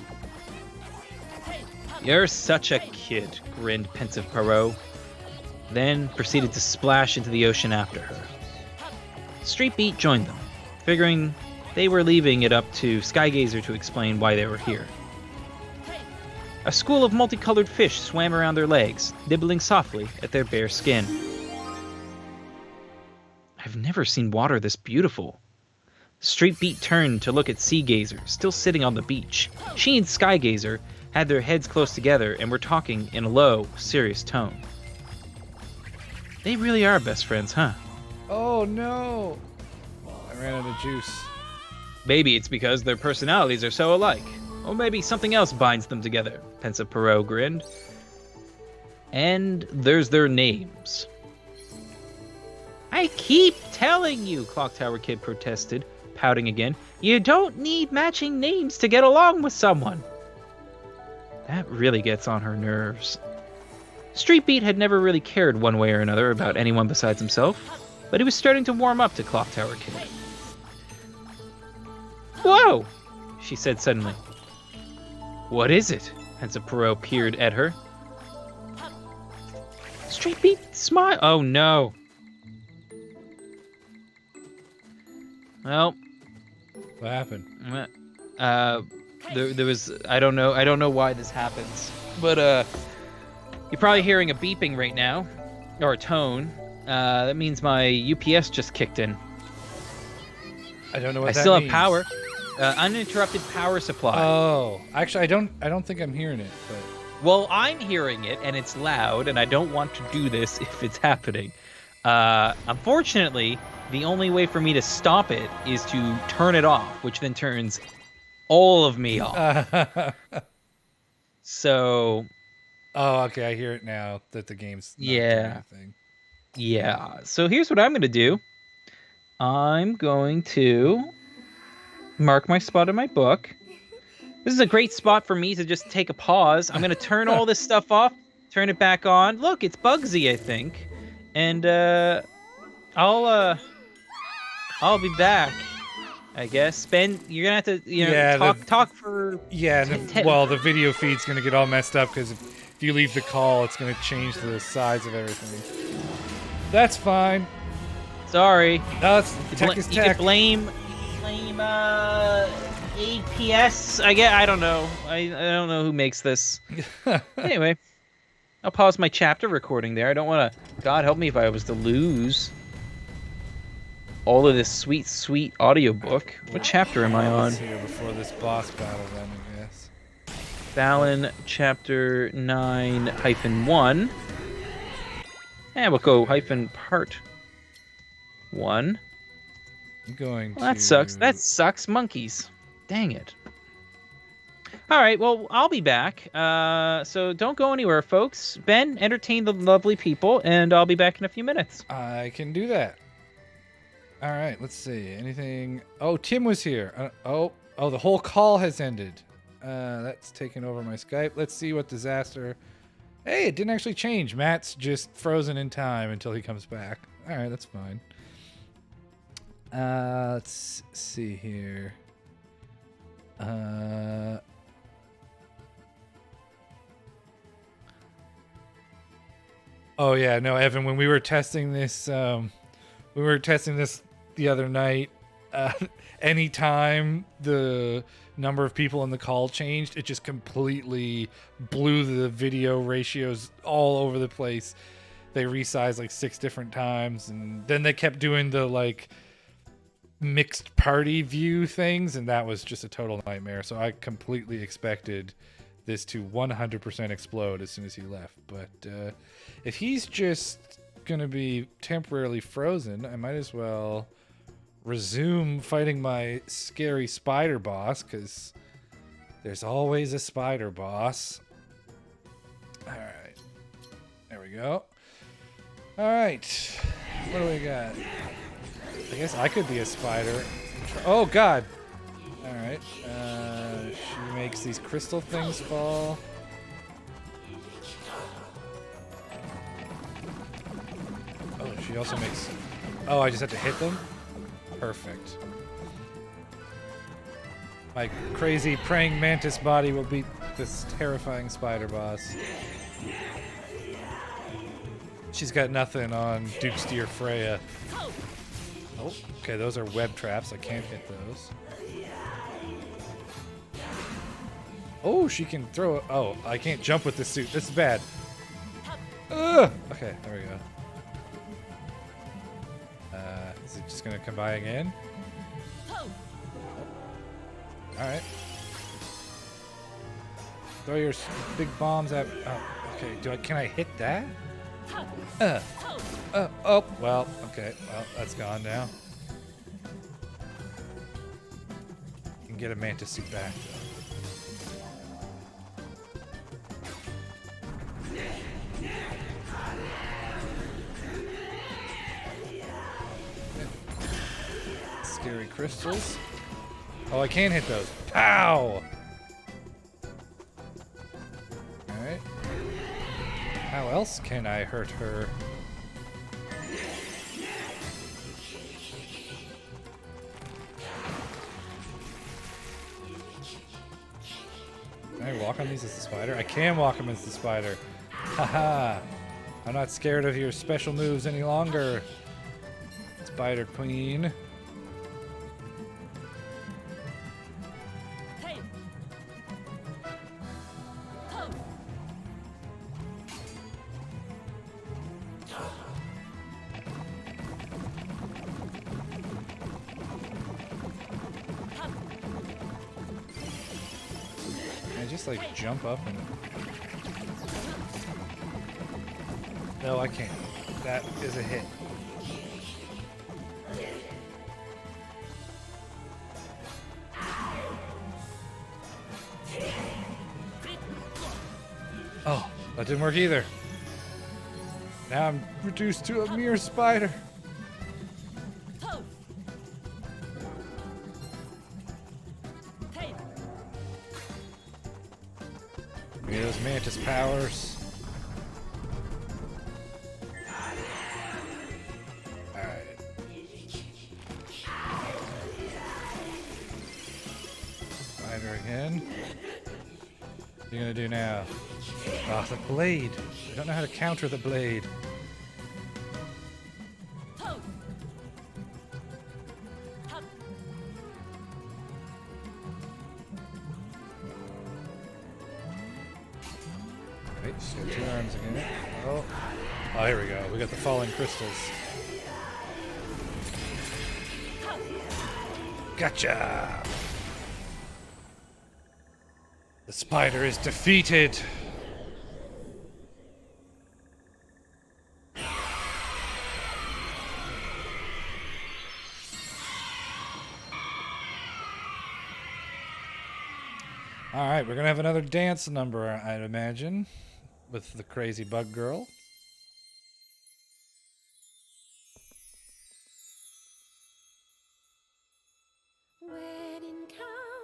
"You're such a kid," grinned pensive Perot, then proceeded to splash into the ocean after her. Streetbeat joined them, figuring they were leaving it up to Skygazer to explain why they were here. A school of multicolored fish swam around their legs, nibbling softly at their bare skin. "I've never seen water this beautiful." Streetbeat turned to look at Seagazer, still sitting on the beach. She and Skygazer had their heads close together and were talking in a low, serious tone. They really are best friends, huh? Oh no! I ran out of juice. Maybe it's because their personalities are so alike. Or maybe something else binds them together, pensive Perot grinned. And there's their names. "I keep telling you," Clock Tower Kid protested, pouting again. "You don't need matching names to get along with someone." That really gets on her nerves. Streetbeat had never really cared one way or another about anyone besides himself, but he was starting to warm up to Clock Tower Kid. "Whoa!" she said suddenly. "What is it?" Pensive Perot peered at her. Streetbeat smiled. Oh no. Well, What happened? there was I don't know why this happens, but you're probably hearing a beeping right now, or a tone. That means my UPS just kicked in. I don't know what that means. I still have power. Uninterrupted power supply. Oh, actually, I don't think I'm hearing it, but Well, I'm hearing it, and it's loud, and I don't want to do this if it's happening. Unfortunately, the only way for me to stop it is to turn it off, which then turns all of me off. So, oh, okay, I hear it now that the game's not doing anything. Yeah. So here's what I'm going to do. I'm going to mark my spot in my book. This is a great spot for me to just take a pause. I'm going to turn all this stuff off, turn it back on. Look, it's Bugsy, I think. And I'll be back, I guess. Ben, you're going to have to talk for... Yeah, the video feed's going to get all messed up because if you leave the call, it's going to change the size of everything. That's fine. Sorry. No, tech is you tech. could blame APS. I don't know. I don't know who makes this. Anyway, I'll pause my chapter recording there. I don't want to. God help me if I was to lose all of this sweet, sweet audiobook. What chapter am I on? Here before this boss battle, then I guess. Balan chapter 9-1. And we'll go part 1. I'm going Well, that sucks. That sucks. Monkeys. Dang it. All right, well, I'll be back. So don't go anywhere, folks. Ben, entertain the lovely people, and I'll be back in a few minutes. I can do that. All right, let's see. Anything? Oh, Tim was here. Oh, the whole call has ended. That's taken over my Skype. Let's see what disaster. Hey, it didn't actually change. Matt's just frozen in time until he comes back. All right, that's fine. Let's see here. Oh yeah, no, Evan. When we were testing this, the other night. Anytime the number of people in the call changed, it just completely blew the video ratios all over the place. They resized like 6 different times, and then they kept doing the like mixed party view things, and that was just a total nightmare. So I completely expected this to 100% explode as soon as he left. But if he's just gonna be temporarily frozen, I might as well resume fighting my scary spider boss, because there's always a spider boss. All right, there we go. All right, what do we got? I guess I could be a spider. Oh, God. All right. She makes these crystal things fall. Oh, she also makes... Oh, I just have to hit them? Perfect. My crazy praying mantis body will beat this terrifying spider boss. She's got nothing on Duke's dear Freya. Oh, okay, those are web traps. I can't hit those. Oh, she can throw it. Oh, I can't jump with this suit. This is bad. Ugh! Okay, there we go. Is it just gonna come by again? Alright. Throw your big bombs at... Oh, okay. Can I hit that? Oh, well, okay. Well, that's gone now. You can get a mantis suit back, though. Scary crystals. Oh, I can hit those. Pow! Alright. How else can I hurt her? Can I walk on these as the spider? I can walk them as the spider. Haha! I'm not scared of your special moves any longer, Spider Queen. Just like jump up and... No, I can't. That is a hit. Oh, that didn't work either. Now I'm reduced to a mere spider. Those mantis powers. Alright. Spider again. What are you gonna do now? Oh, the blade. I don't know how to counter the blade. Right, she's got two arms again. Oh, here we go. We got the falling crystals. Gotcha! The spider is defeated. Alright, we're gonna have another dance number, I'd imagine, with the crazy bug girl.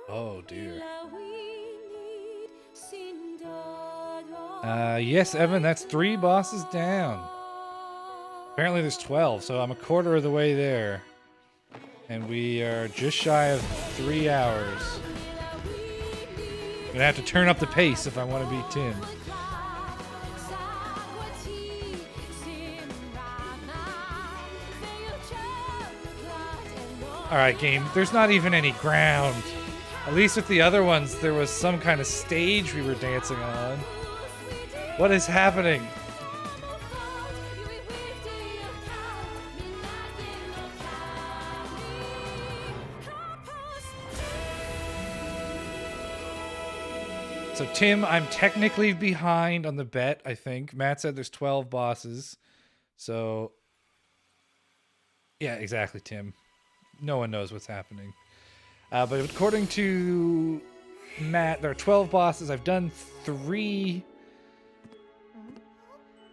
Oh dear. Yes, Evan, that's 3 bosses down. Apparently there's 12, so I'm a quarter of the way there. And we are just shy of 3 hours. I'm gonna have to turn up the pace if I want to beat Tim. Alright, game, there's not even any ground. At least with the other ones, there was some kind of stage we were dancing on. What is happening? So, Tim, I'm technically behind on the bet, I think. Matt said there's 12 bosses. So, yeah, exactly, Tim. No one knows what's happening. But according to Matt, there are 12 bosses. I've done 3.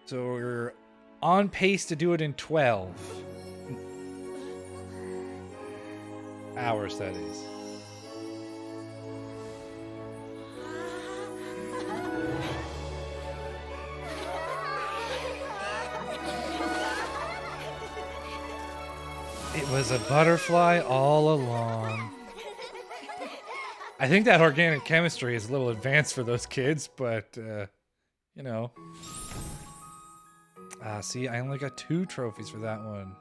So we're on pace to do it in 12. Hours, that is. It was a butterfly all along. I think that organic chemistry is a little advanced for those kids, but, you know. See, I only got 2 trophies for that one.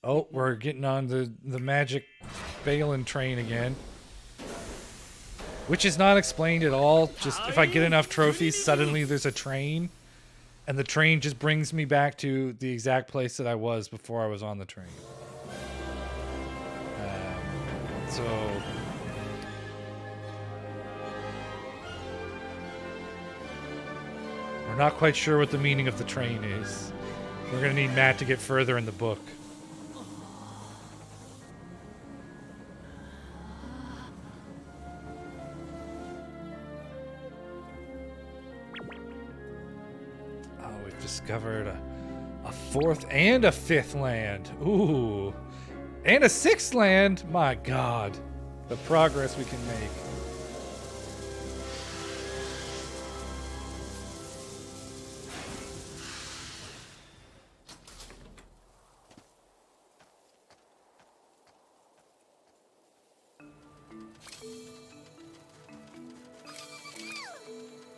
Oh, we're getting on the magic Balan train again. Which is not explained at all. Just if I get enough trophies, suddenly there's a train. And the train just brings me back to the exact place that I was before I was on the train. So... we're not quite sure what the meaning of the train is. We're going to need Matt to get further in the book. Discovered a 4th and a 5th land. Ooh. And a 6th land. My God. The progress we can make.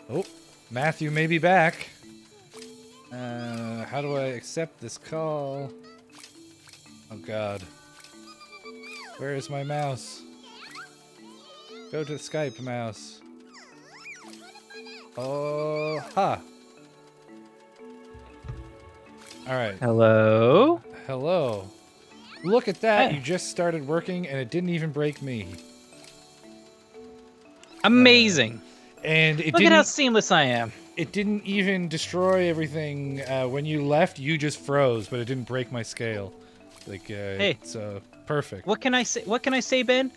Oh, Matthew may be back. How do I accept this call? Oh God. Where is my mouse? Go to the Skype mouse. Oh, ha. Alright. Hello? Hello. Look at that. Hey. You just started working and it didn't even break me. Amazing. And it Look at how seamless I am. It didn't even destroy everything. When you left, you just froze, but it didn't break my scale. Like, hey, it's perfect. What can I say? What can I say, Ben?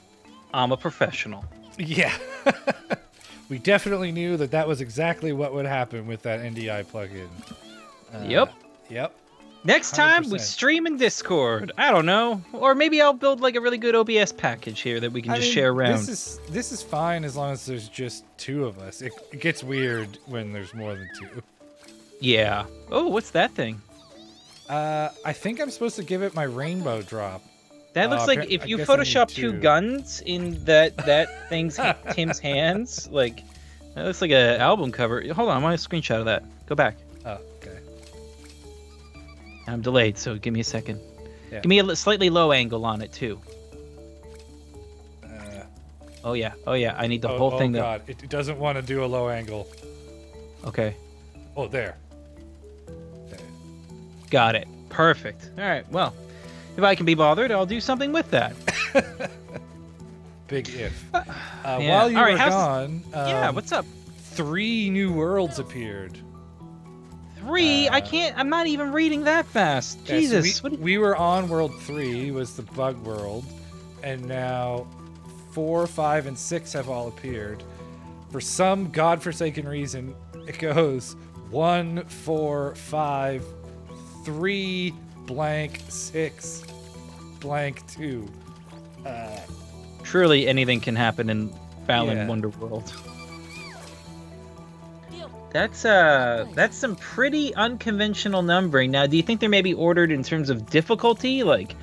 I'm a professional. Yeah. We definitely knew that that was exactly what would happen with that NDI plugin. Yep. Yep. Next time we 100%. stream in Discord. I don't know, or maybe I'll build like a really good OBS package here that we can just share around. This is fine as long as there's just 2 of us. It gets weird when there's more than 2. Yeah. Oh, what's that thing? I think I'm supposed to give it my rainbow drop. That looks like if you Photoshop 2 guns in that thing's Tim's hands, like that looks like an album cover. Hold on, I want a screenshot of that. Go back. Oh, okay. I'm delayed, so give me a second. Yeah. Give me a slightly low angle on it too. Oh yeah, I need the whole thing. Oh God, it doesn't want to do a low angle. Okay. Oh, there. Got it. Perfect. All right. Well, if I can be bothered, I'll do something with that. Big if. Yeah. While you All right, were gone, yeah. What's up? 3 new worlds appeared. 3? I can't. I'm not even reading that fast. Yeah, Jesus. so we were on world 3, was the bug world, and now 4, 5, and 6 have all appeared. For some godforsaken reason, it goes 1, 4, 5, 3, blank, 6, blank, 2. Truly, anything can happen in Balan Yeah. Wonderworld. That's some pretty unconventional numbering. Now, do you think they may be ordered in terms of difficulty? Like,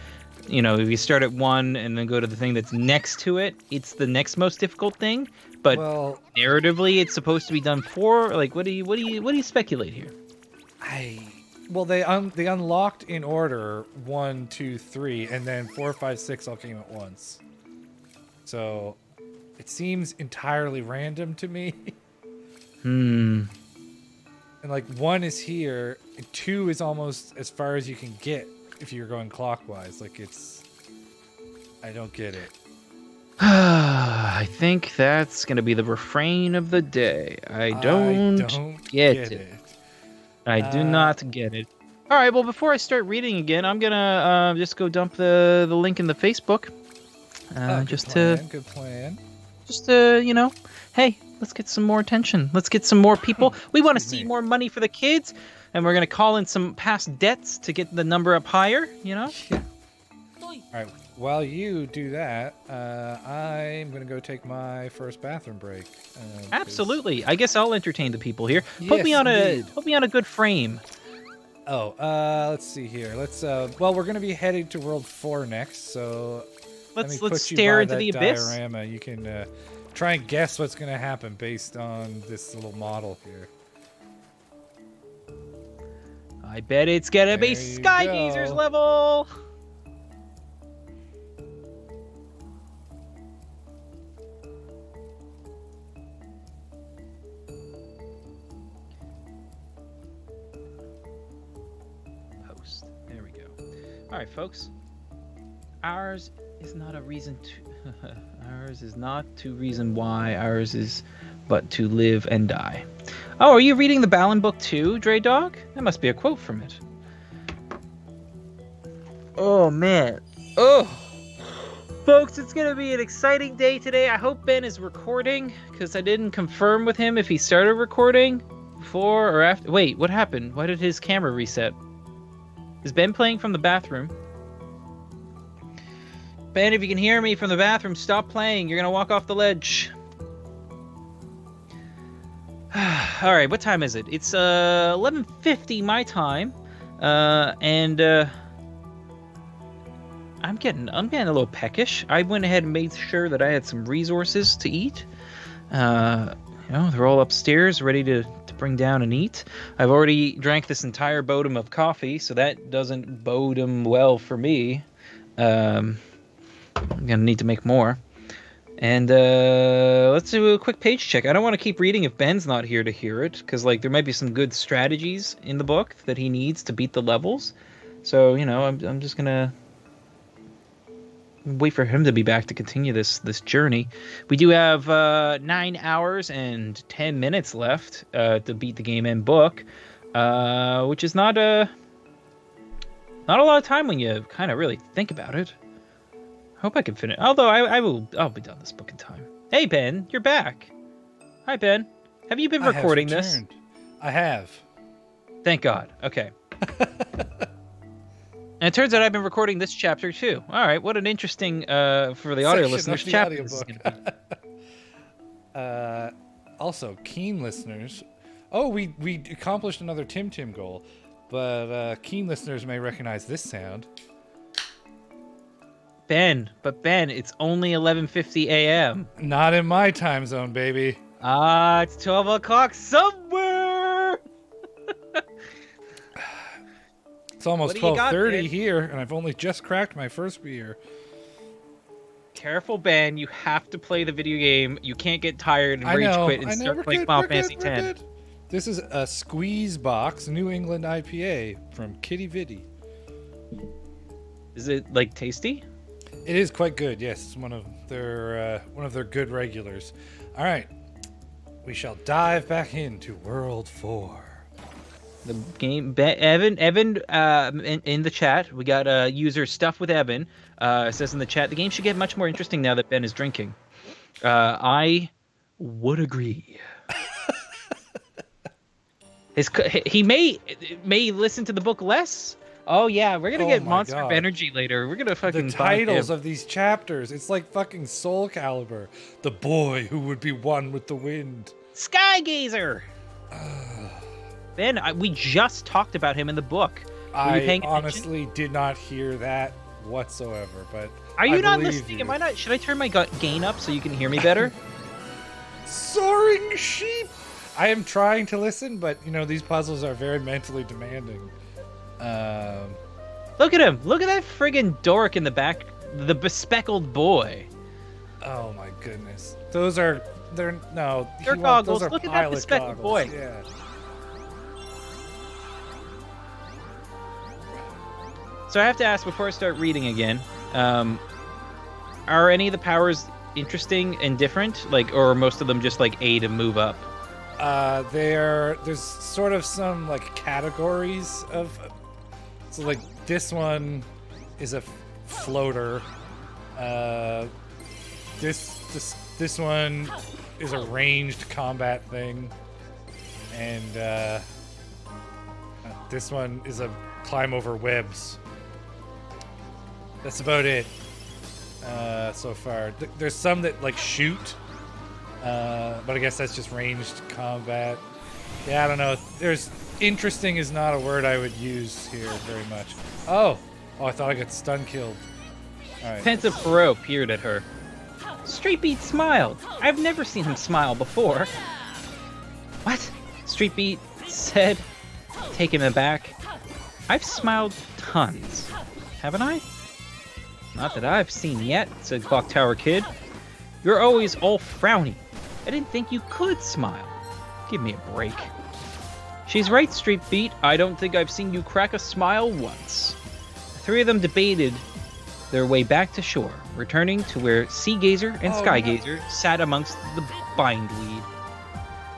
you know, if you start at 1 and then go to the thing that's next to it, it's the next most difficult thing. But Well, narratively, it's supposed to be done 4. Like, what do you speculate here? they unlocked in order 1, 2, 3, and then 4, 5, 6 all came at once. So it seems entirely random to me. And like 1 is here, and 2 is almost as far as you can get if you're going clockwise. Like I don't get it. I think that's gonna be the refrain of the day. I don't get it. I do not get it. All right. Well, before I start reading again, I'm gonna just go dump the link in the Facebook. Good plan. Just to, you know, hey, Let's get some more attention. Let's get some more people. We want to Excuse see me. more money for the kids, and we're gonna call in some past debts to get the number up higher. You know. Yeah. All right. While you do that, I'm gonna go take my first bathroom break. 'Cause- Absolutely. I guess I'll entertain the people here. Put Yes, me on indeed. a good frame. Oh, let's see here. Let's. Well, we're gonna be heading to World 4 next, so let me Let's put you stare by into that the abyss. diorama. You can try and guess what's gonna happen based on this little model here. I bet it's gonna be There you Skygazer's go. level. Post. There we go. All right, folks. Ours is not a reason to. Ours is not to reason why. Ours is, but to live and die. Oh, are you reading the Balan book too, Dre Dog? That must be a quote from it. Oh man. Oh. Folks, it's gonna be an exciting day today. I hope Ben is recording, because I didn't confirm with him if he started recording before or after. Wait, what happened? Why did his camera reset? Is Ben playing from the bathroom? Ben, if you can hear me from the bathroom, stop playing. You're gonna walk off the ledge. All right, what time is it? It's 11:50 my time, and I'm getting a little peckish. I went ahead and made sure that I had some resources to eat. They're all upstairs, ready to bring down and eat. I've already drank this entire bodum of coffee, so that doesn't bodum well for me. I'm gonna need to make more. And let's do a quick page check. I don't want to keep reading if Ben's not here to hear it, because like there might be some good strategies in the book that he needs to beat the levels. So I'm just gonna wait for him to be back to continue this journey. We do have 9 hours and 10 minutes left to beat the game and book, which is not a lot of time when you kind of really think about it. Hope I can finish. Although I'll be done this book in time. Hey Ben, you're back. Hi Ben. Have you been recording this? I have. Thank God. Okay. And it turns out I've been recording this chapter too. All right, what an interesting for the audio Section listeners of the chapter this is gonna be. Also, keen listeners. Oh, we accomplished another Tim Tim goal, but keen listeners may recognize this sound. Ben, it's only 11:50 a.m. Not in my time zone, baby. It's 12 o'clock somewhere. It's almost What do you got, 12:30 Ben? here, and I've only just cracked my first beer. Careful, Ben. You have to play the video game. You can't get tired and I rage know. quit and I know. start We're playing good, Final we're Fantasy good, we're X. good. This is a Squeeze Box New England IPA from Kitty Vitty. Is it like tasty? It is quite good. Yes, it's one of their good regulars. All right, we shall dive back into World 4. The game, Evan, in the chat, we got user Stuff with Evan. Says in the chat, the game should get much more interesting now that Ben is drinking. I would agree. He may listen to the book less. Oh yeah, we're gonna get my Monster God. of Energy later. We're gonna fucking The buy titles him. of these chapters, it's like fucking Soul Calibur. The boy who would be one with the wind. Skygazer. Ben, we just talked about him in the book. Were you I paying attention? honestly did not hear that whatsoever, but Are you I not believe listening? you. Am I not? Should I turn my gain up so you can hear me better? Soaring sheep! I am trying to listen, but these puzzles are very mentally demanding. Look at him! Look at that friggin' dork in the back, the bespeckled boy. Oh my goodness. They're They're those goggles. are Look at that pilot bespectacled goggles. boy. Yeah. So I have to ask before I start reading again. Are any of the powers interesting and different, or are most of them just like A to move up? There's sort of some like categories of. So like this one is a floater. This one is a ranged combat thing. And this one is a climb over webs. That's about it so far. There's some that like shoot, but I guess that's just ranged combat. Yeah, I don't know. Interesting is not a word I would use here very much. Oh, I thought I got stun killed. All right. Pensive Perot peered at her. Street Beat smiled. I've never seen him smile before. What? Street Beat said, taken aback. I've smiled tons, haven't I? Not that I've seen yet, said Clock Tower Kid. You're always all frowny. I didn't think you could smile. Give me a break. She's right, Street Beat. I don't think I've seen you crack a smile once. The three of them debated their way back to shore, returning to where Sea Gazer and Sky Gazer sat amongst the bindweed.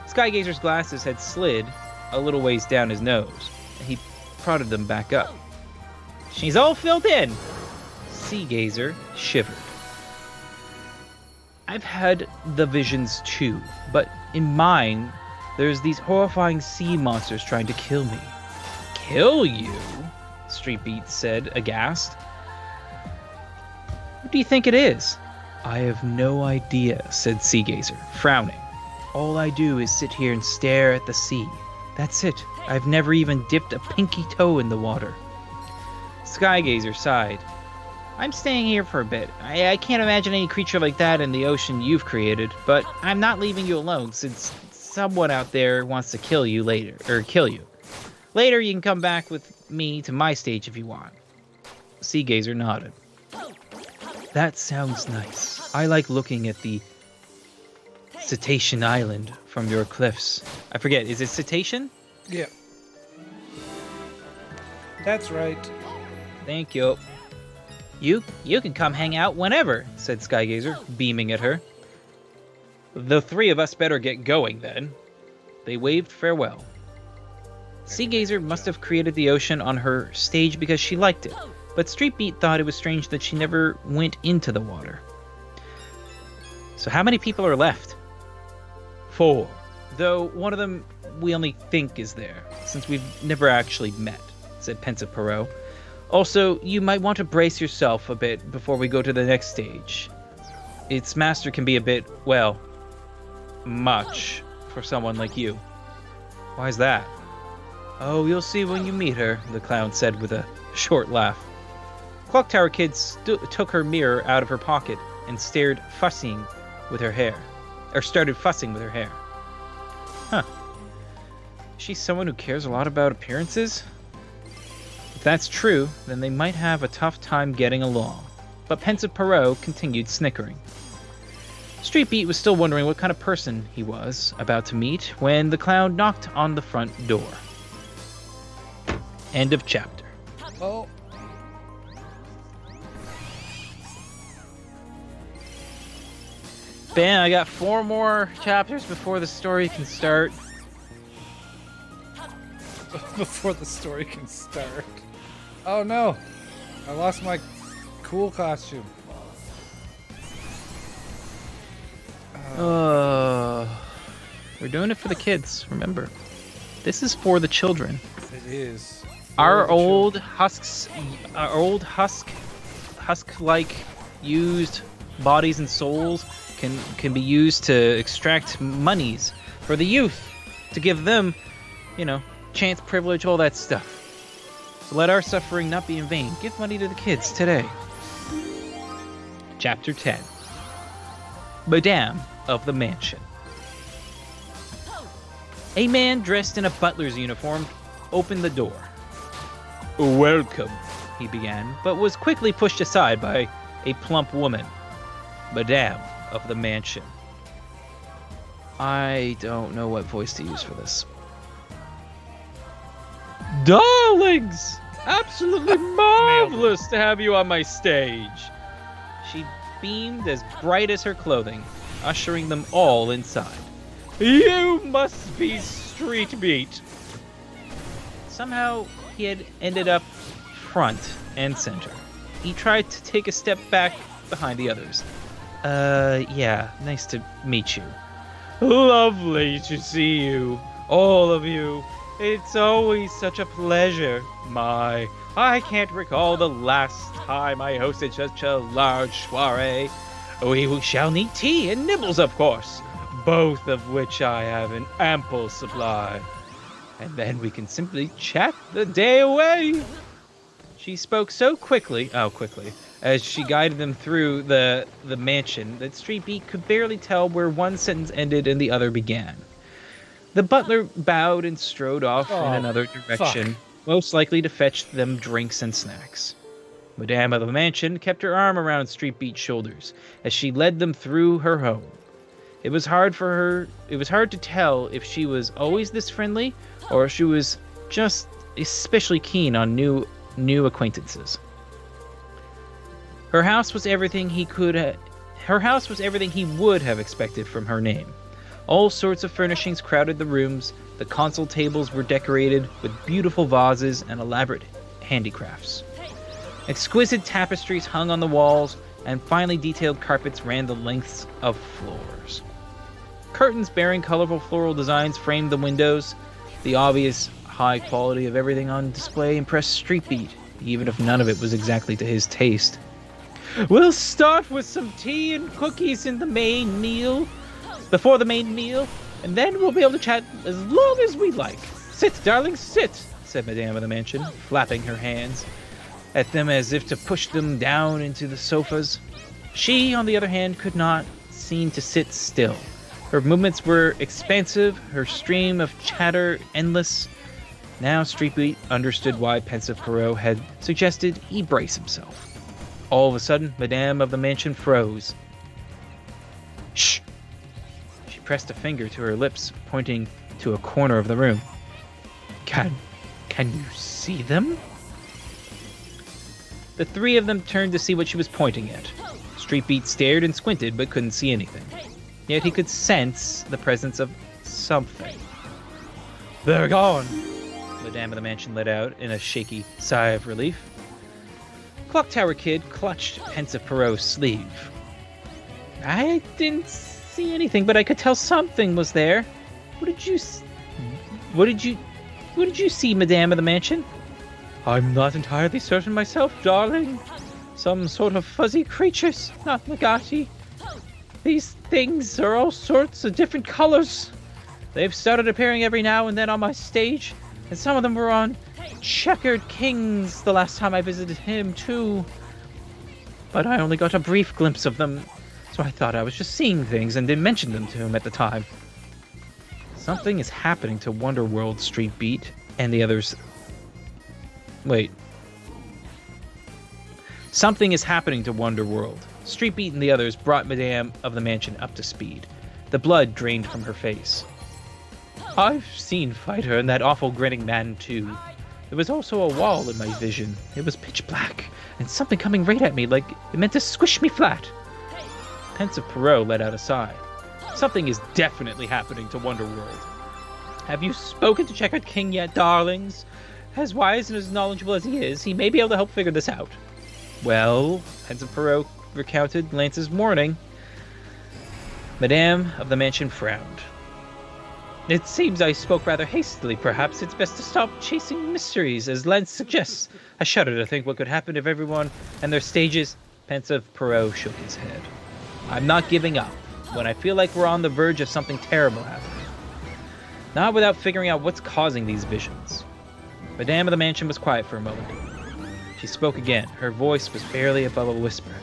Sky Gazer's glasses had slid a little ways down his nose, and he prodded them back up. She's all filled in. Sea Gazer shivered. I've had the visions too, but in mine, there's these horrifying sea monsters trying to kill me. Kill you? Street Beat said, aghast. What do you think it is? I have no idea, said Sea Gazer, frowning. All I do is sit here and stare at the sea. That's it. I've never even dipped a pinky toe in the water. Sky Gazer sighed. I'm staying here for a bit. I can't imagine any creature like that in the ocean you've created, but I'm not leaving you alone since someone out there wants to kill you later, or kill you. Later you can come back with me to my stage if you want. Sea Gazer nodded. That sounds nice. I like looking at the Cetacean Island from your cliffs. I forget, is it Cetacean? Yeah. That's right. Thank you. You can come hang out whenever, said Sky Gazer, beaming at her. The three of us better get going then. They waved farewell. Sea Gazer must have created the ocean on her stage because she liked it, but Street Beat thought it was strange that she never went into the water. So how many people are left? 4. Though one of them we only think is there, since we've never actually met, said Pensive Perot. Also, you might want to brace yourself a bit before we go to the next stage. Its master can be a bit, well, much for someone like you. Why's that? Oh, you'll see when you meet her, the clown said with a short laugh. Clock Tower Kid took her mirror out of her pocket and started fussing with her hair. Huh. She's someone who cares a lot about appearances? If that's true, then they might have a tough time getting along. But Pensive Perot continued snickering. Street Beat was still wondering what kind of person he was about to meet when the clown knocked on the front door. End of chapter. Oh. Ben, I got 4 more chapters before the story can start. Before the story can start. Oh no! I lost my cool costume. We're doing it for the kids, remember. This is for the children. It is. Our old husk-like used bodies and souls can be used to extract monies for the youth, to give them, chance, privilege, all that stuff. So let our suffering not be in vain. Give money to the kids today. Chapter 10. Madame of the Mansion. A man dressed in a butler's uniform opened the door. Welcome, he began, but was quickly pushed aside by a plump woman. Madame of the Mansion. I don't know what voice to use for this. Darlings! Absolutely marvelous to have you on my stage. She beamed as bright as her clothing, ushering them all inside. You must be Street Beat. Somehow he had ended up front and center. He tried to take a step back behind the others. Yeah, nice to meet you. Lovely to see you, all of you. It's always such a pleasure. I can't recall the last time I hosted such a large soiree. We shall need tea and nibbles, of course, both of which I have in ample supply. And then we can simply chat the day away. She spoke so quickly, as she guided them through the mansion that Street Beat could barely tell where one sentence ended and the other began. The butler bowed and strode off in another direction, most likely to fetch them drinks and snacks. Madame of the mansion kept her arm around Street Beat's shoulders as she led them through her home. It was hard to tell if she was always this friendly or if she was just especially keen on new acquaintances. Her house was everything he would have expected from her name. All sorts of furnishings crowded the rooms. The console tables were decorated with beautiful vases and elaborate handicrafts. Exquisite tapestries hung on the walls, and finely detailed carpets ran the lengths of floors. Curtains bearing colorful floral designs framed the windows. The obvious high quality of everything on display impressed Street Beat, even if none of it was exactly to his taste. We'll start with some tea and cookies before the main meal, and then we'll be able to chat as long as we like. Sit, darling, sit, said Madame of the mansion, flapping her hands at them as if to push them down into the sofas. She, on the other hand, could not seem to sit still. Her movements were expansive, her stream of chatter endless. Now Street Beat understood why Pensive Perot had suggested he brace himself. All of a sudden, Madame of the mansion froze. Shh! She pressed a finger to her lips, pointing to a corner of the room. Can you see them? The three of them turned to see what she was pointing at. Street Beat stared and squinted, but couldn't see anything. Yet he could sense the presence of something. They're gone, Madame of the mansion let out in a shaky sigh of relief. Clock Tower Kid clutched Pensive Perot's sleeve. I didn't see anything, but I could tell something was there. What did you see, Madame of the mansion? I'm not entirely certain myself, darling. Some sort of fuzzy creatures, not Nagati. These things are all sorts of different colors. They've started appearing every now and then on my stage, and some of them were on Checkered Kings the last time I visited him, too. But I only got a brief glimpse of them, so I thought I was just seeing things and didn't mention them to him at the time. Something is happening to Wonderworld, Street Beat, and the others. Wait. Something is happening to Wonderworld. Street Beat and the others brought Madame of the mansion up to speed. The blood drained from her face. I've seen Fighter and that awful grinning man, too. There was also a wall in my vision. It was pitch black, and something coming right at me like it meant to squish me flat. Pensive Perot let out a sigh. Something is definitely happening to Wonderworld. Have you spoken to Checkered King yet, darlings? As wise and as knowledgeable as he is, he may be able to help figure this out. Well, Pensive Perot recounted Lance's warning. Madame of the mansion frowned. It seems I spoke rather hastily. Perhaps it's best to stop chasing mysteries, as Lance suggests. I shudder to think what could happen if everyone and their stages... Pensive Perot shook his head. I'm not giving up when I feel like we're on the verge of something terrible happening. Not without figuring out what's causing these visions. Madame of the mansion was quiet for a moment. She spoke again. Her voice was barely above a whisper.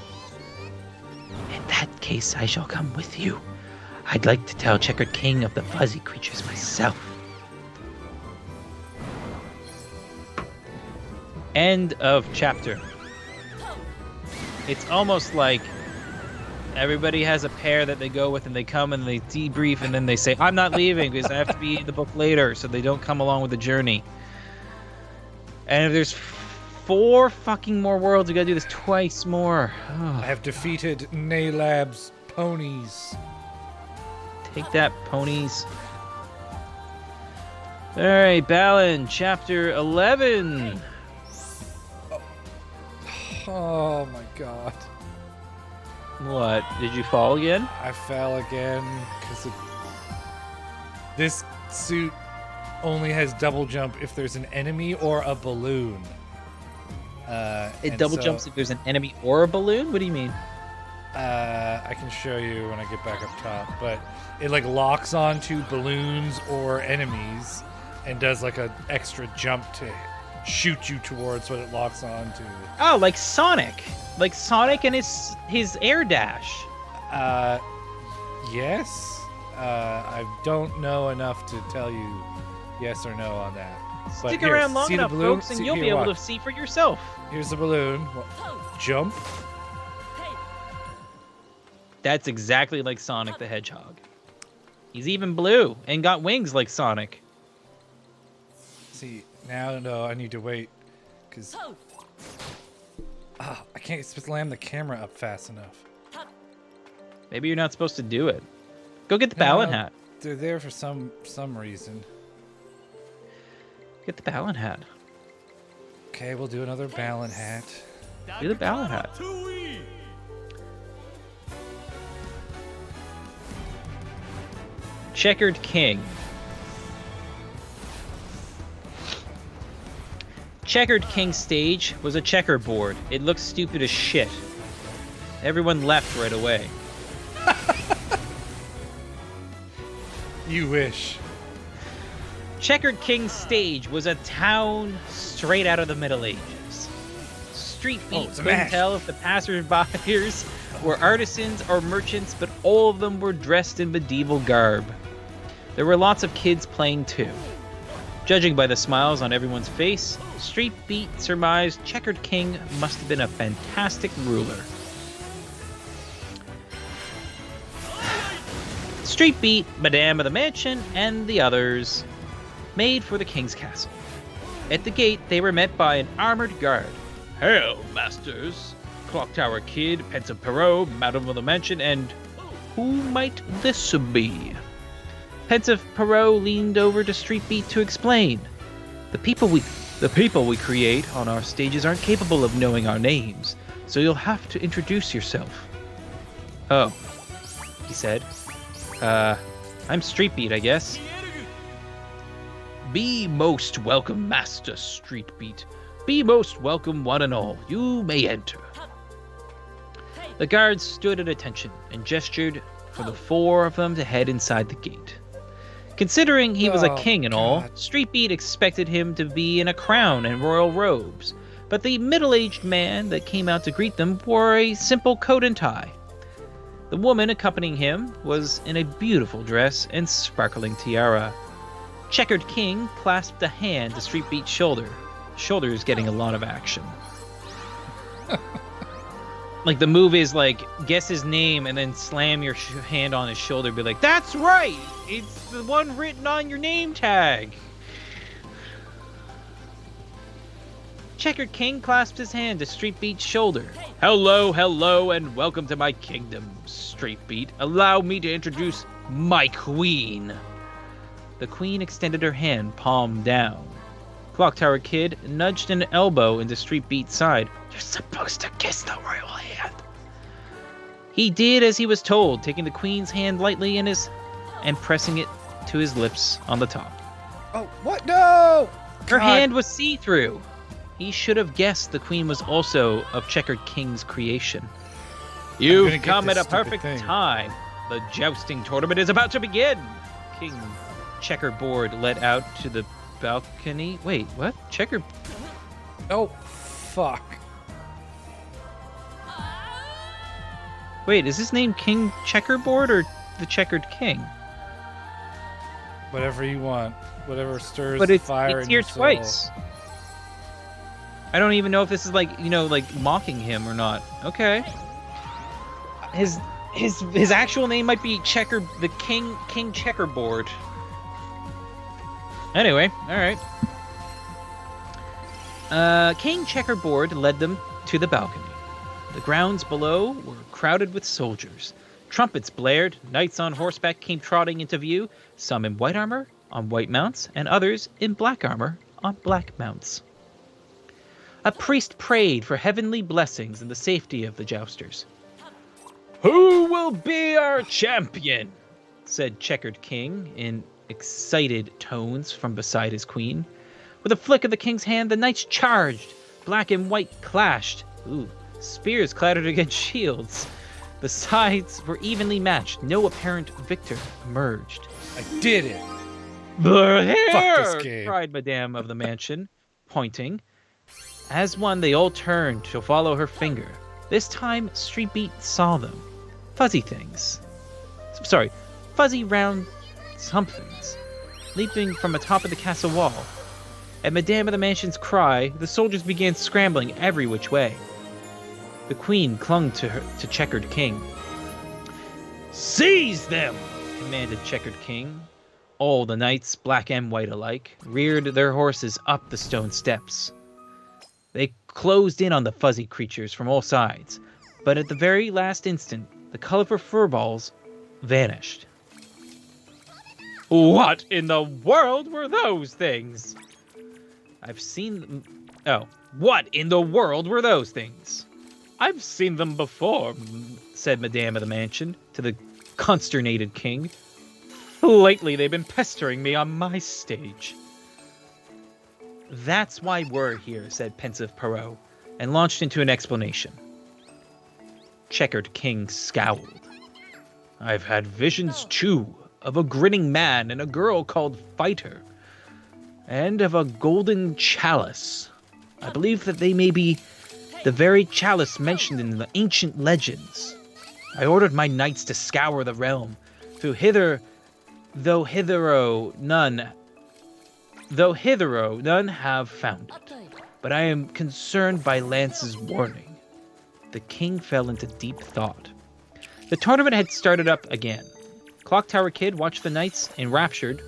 In that case, I shall come with you. I'd like to tell Checkered King of the fuzzy creatures myself. End of chapter. It's almost like everybody has a pair that they go with and they come and they debrief and then they say, I'm not leaving because I have to be in the book later, so they don't come along with the journey. And if there's 4 fucking more worlds, we gotta do this twice more. I have defeated Naylab's ponies. Take that, ponies. Alright, Balan, chapter 11. Oh my god. What? Did you fall again? I fell again because This suit only has double jump if there's an enemy or a balloon. It double jumps if there's an enemy or a balloon? What do you mean? I can show you when I get back up top, but it like locks onto balloons or enemies and does like an extra jump to shoot you towards what it locks onto. Oh, like Sonic. Like Sonic and his air dash. Yes. I don't know enough to tell you yes or no on that. But Stick here, around long see the enough, balloon? folks, and See- you'll here, be able watch. to see for yourself. Here's the balloon. Jump. That's exactly like Sonic the Hedgehog. He's even blue and got wings like Sonic. See, now no, I need to wait because I can't slam the camera up fast enough. Maybe you're not supposed to do it. Go get the Balan hat. They're there for some reason. Get the Balan hat. Okay, we'll do another Balan hat. Do the Balan hat. Checkered King. Checkered King stage was a checkerboard. It looked stupid as shit. Everyone left right away. You wish. Checkered King stage was a town straight out of the Middle Ages. Street beat it's a couldn't mash. tell if the passers-byers were artisans or merchants, but all of them were dressed in medieval garb. There were lots of kids playing too. Judging by the smiles on everyone's face, Street Beat surmised Checkered King must have been a fantastic ruler. Street Beat, Madame of the Mansion, and the others made for the king's castle. At the gate, they were met by an armored guard. Hail, masters! Clock Tower Kid, Pensive Perot, Madame of the Mansion, and who might this be? Pensive Perot leaned over to Street Beat to explain. The people we create on our stages aren't capable of knowing our names, so you'll have to introduce yourself. Oh, he said. I'm Street Beat, I guess. Be most welcome, Master Street Beat. Be most welcome, one and all. You may enter. The guards stood at attention and gestured for the four of them to head inside the gate. Considering he was a king and all, Street Beat expected him to be in a crown and royal robes, but the middle-aged man that came out to greet them wore a simple coat and tie. The woman accompanying him was in a beautiful dress and sparkling tiara. Checkered King clasped a hand to Street Beat's shoulder. Shoulder's getting a lot of action. Like the move is like, guess his name and then slam your hand on his shoulder, be like, that's right! It's the one written on your name tag! Checkered King clasped his hand to Street Beat's shoulder. Hello, hello, and welcome to my kingdom, Street Beat. Allow me to introduce my queen. The queen extended her hand, palm down. Clock Tower Kid nudged an elbow into Street Beat's side. You're supposed to kiss the royal hand. He did as he was told, taking the queen's hand lightly in his and pressing it to his lips on the top. Oh, what? No! Her God. hand was see-through. He should have guessed the queen was also of Checkered King's creation. You've come at a perfect time. The jousting tournament is about to begin. King Checkerboard led out to the balcony. Wait, what? Checker... Oh, fuck. Wait, is his name King Checkerboard or the Checkered King? Whatever you want. Whatever stirs But the it's fire in here your soul. twice. I don't even know if this is like, you know, like mocking him or not. Okay. His actual name might be King Checkerboard. Anyway, all right. King Checkerboard led them to the balcony. The grounds below were crowded with soldiers. Trumpets blared, knights on horseback came trotting into view, some in white armor on white mounts, and others in black armor on black mounts. A priest prayed for heavenly blessings and the safety of the jousters. Who will be our champion? Said Checkered King in excited tones from beside his queen. With a flick of the king's hand, the knights charged. Black and white clashed. Ooh, spears clattered against shields. The sides were evenly matched. No apparent victor emerged. I did it! "The hair!" Fuck this game. cried Madame of the Mansion, pointing. As one, they all turned to follow her finger. This time, Street Beat saw them. Fuzzy things. Sorry, fuzzy round somethings, leaping from atop of the castle wall. At Madame of the Mansion's cry, the soldiers began scrambling every which way. The queen clung to Checkered King. "Seize them!" commanded Checkered King. All the knights, black and white alike, reared their horses up the stone steps. They closed in on the fuzzy creatures from all sides, but at the very last instant, the colorful furballs vanished. "What in the world were those things?" "I've seen them." Oh, what in the world were those things? "I've seen them before," said Madame of the Mansion to the consternated king. "Lately, they've been pestering me on my stage." "That's why we're here," said pensive Perrault, and launched into an explanation. Checkered King scowled. "I've had visions, too, of a grinning man and a girl called Fighter, and of a golden chalice. I believe that they may be the very chalice mentioned in the ancient legends. I ordered my knights to scour the realm, though hitherto none have found it. But I am concerned by Lance's warning." The king fell into deep thought. The tournament had started up again. Clock Tower Kid watched the knights, enraptured,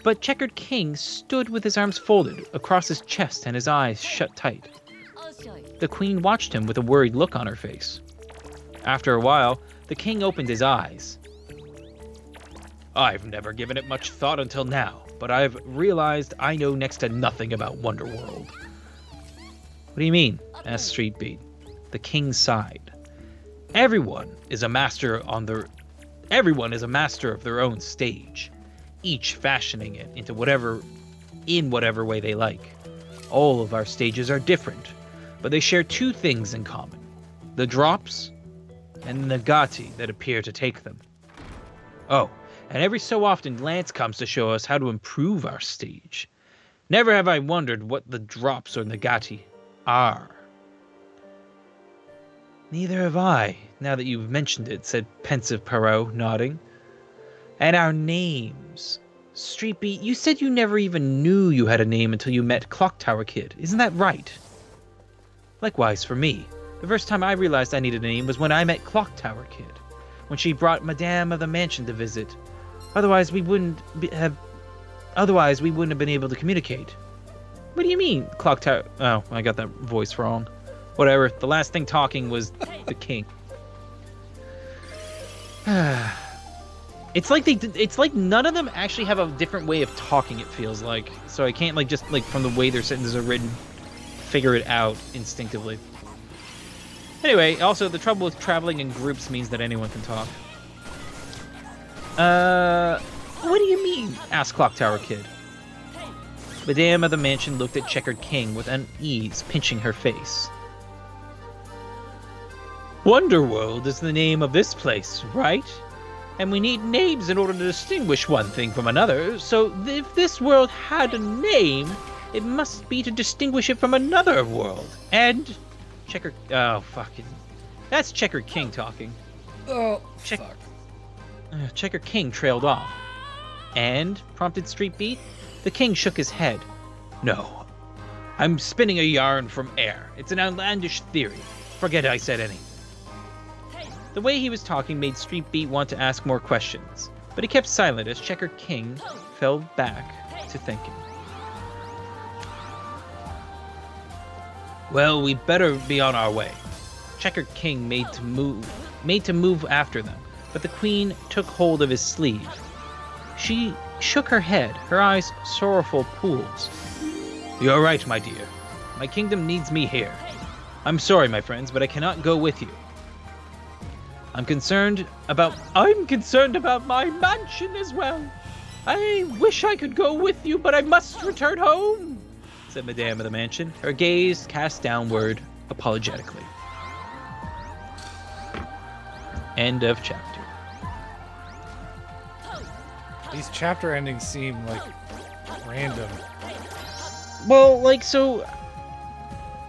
but Checkered King stood with his arms folded across his chest and his eyes shut tight. The queen watched him with a worried look on her face. After a while, the king opened his eyes. "I've never given it much thought until now, but I've realized I know next to nothing about Wonderworld." "What do you mean?" asked Street Beat. The king sighed. Everyone is a master of their own stage, each fashioning it in whatever way they like. All of our stages are different, but they share two things in common: the drops and the Nagati that appear to take them. Oh, and every so often Lance comes to show us how to improve our stage. Never have I wondered what the drops or Nagati are." "Neither have I, now that you've mentioned it," said pensive Perrault, nodding. "And our names. Street Beat, you said you never even knew you had a name until you met Clock Tower Kid. Isn't that right?" "Likewise for me. The first time I realized I needed a name was when I met Clock Tower Kid, when she brought Madame of the Mansion to visit. Otherwise, we wouldn't have been able to communicate." "What do you mean, Clock Tower?" Oh, I got that voice wrong. Whatever. The last thing talking was the king. It's like none of them actually have a different way of talking, it feels like. So I can't just from the way their sentences are written, figure it out instinctively. Anyway, also the trouble with traveling in groups means that anyone can talk. What do you mean?" asked Clock Tower Kid. Madame of the Mansion looked at Checkered King with unease, pinching her face. "Wonderworld is the name of this place, right? And we need names in order to distinguish one thing from another, so if this world had a name, it must be to distinguish it from another world. And that's Checkered King talking." Oh, fuck. Checkered King trailed off. "And?" prompted Street Beat. The king shook his head. "No, I'm spinning a yarn from air. It's an outlandish theory. Forget I said anything." The way he was talking made Street Beat want to ask more questions, but he kept silent as Checkered King fell back to thinking. "Well, we better be on our way." Checkered King made to move after them, but the queen took hold of his sleeve. She shook her head, her eyes sorrowful pools. "You're right, my dear. My kingdom needs me here. I'm sorry, my friends, but I cannot go with you. I'm concerned about my mansion as well." I wish I could go with you, but I must return home, said Madame of the Mansion, her gaze cast downward apologetically. End of chapter. These chapter endings seem like random. Well, like, so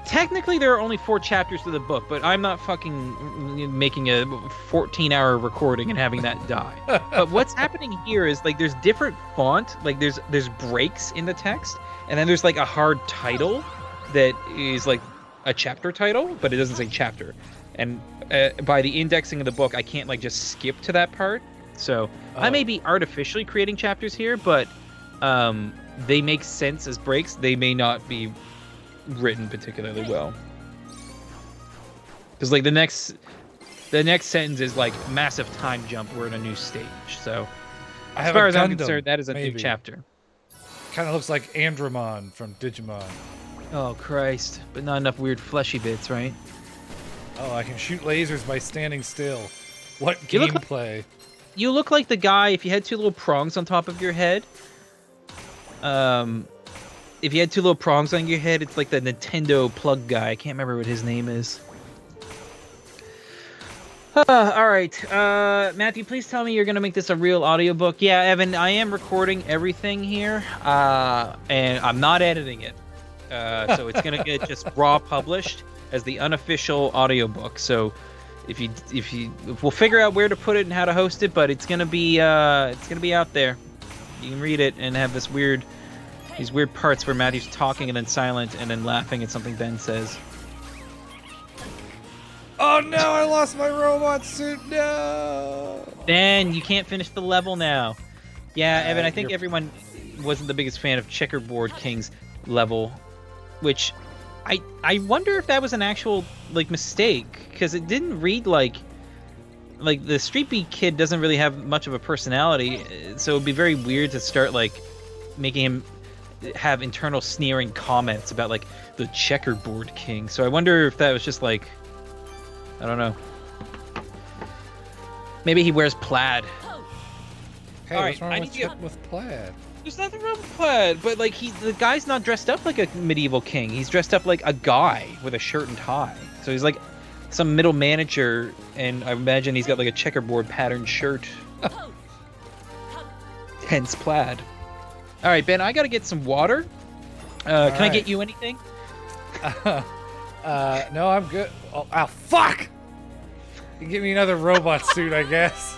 technically there are only 4 chapters to the book, but I'm not fucking making a 14-hour recording and having that die. But what's happening here is, like, there's different font, like there's breaks in the text, and then there's like a hard title that is like a chapter title, but it doesn't say chapter. And by the indexing of the book, I can't like just skip to that part. So I may be artificially creating chapters here, but they make sense as breaks. They may not be written particularly well. Because like the next sentence is like massive time jump. We're in a new stage. So as far as I'm concerned, that is a new chapter. Kind of looks like Andromon from Digimon. Oh Christ! But not enough weird fleshy bits, right? Oh, I can shoot lasers by standing still. What gameplay? You look like the guy if you had 2 little prongs on top of your head. If you had 2 little prongs on your head, it's like the Nintendo plug guy. I can't remember what his name is. All right. Matthew, please tell me you're going to make this a real audiobook. Yeah, Evan, I am recording everything here, and I'm not editing it. So it's going to get just raw published as the unofficial audiobook. So if we'll figure out where to put it and how to host it, but it's going to be out there. You can read it and have these weird parts where Matthew's talking and then silent and then laughing at something Ben says. Oh no, I lost my robot suit, no! Ben, you can't finish the level now. Yeah, Evan, I think everyone wasn't the biggest fan of Checkerboard King's level, which I wonder if that was an actual like mistake, because it didn't read like the Street Beat kid doesn't really have much of a personality, so it'd be very weird to start like making him have internal sneering comments about like the Checkerboard King. So I wonder if that was just like, I don't know. Maybe he wears plaid. Hey, what's wrong with plaid? There's nothing wrong with plaid, but like the guy's not dressed up like a medieval king. He's dressed up like a guy with a shirt and tie. So he's like some middle manager, and I imagine he's got like a checkerboard patterned shirt. Hence plaid. All right, Ben, I gotta get some water. Can I get you anything? No, I'm good. Oh, fuck! You give me another robot suit, I guess.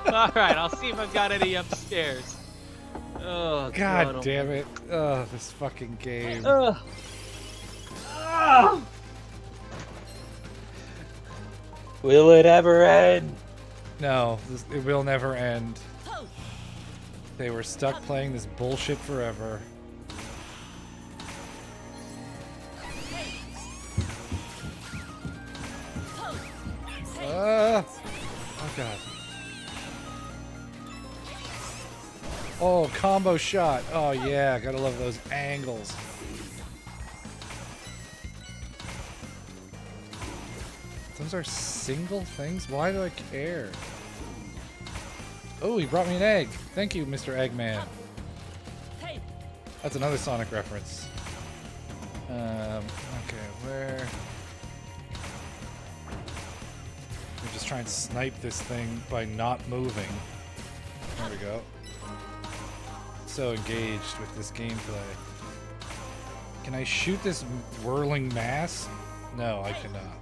All right, I'll see if I've got any upstairs. Oh, God damn it. Oh, this fucking game. Will it ever end? No, it will never end. They were stuck playing this bullshit forever. Oh god. Oh, combo shot. Oh yeah, gotta love those angles. Those are single things? Why do I care? Oh, he brought me an egg. Thank you, Mr. Eggman. That's another Sonic reference. Okay, where... I'm just trying to snipe this thing by not moving. There we go. So engaged with this gameplay. Can I shoot this whirling mass? No, I cannot.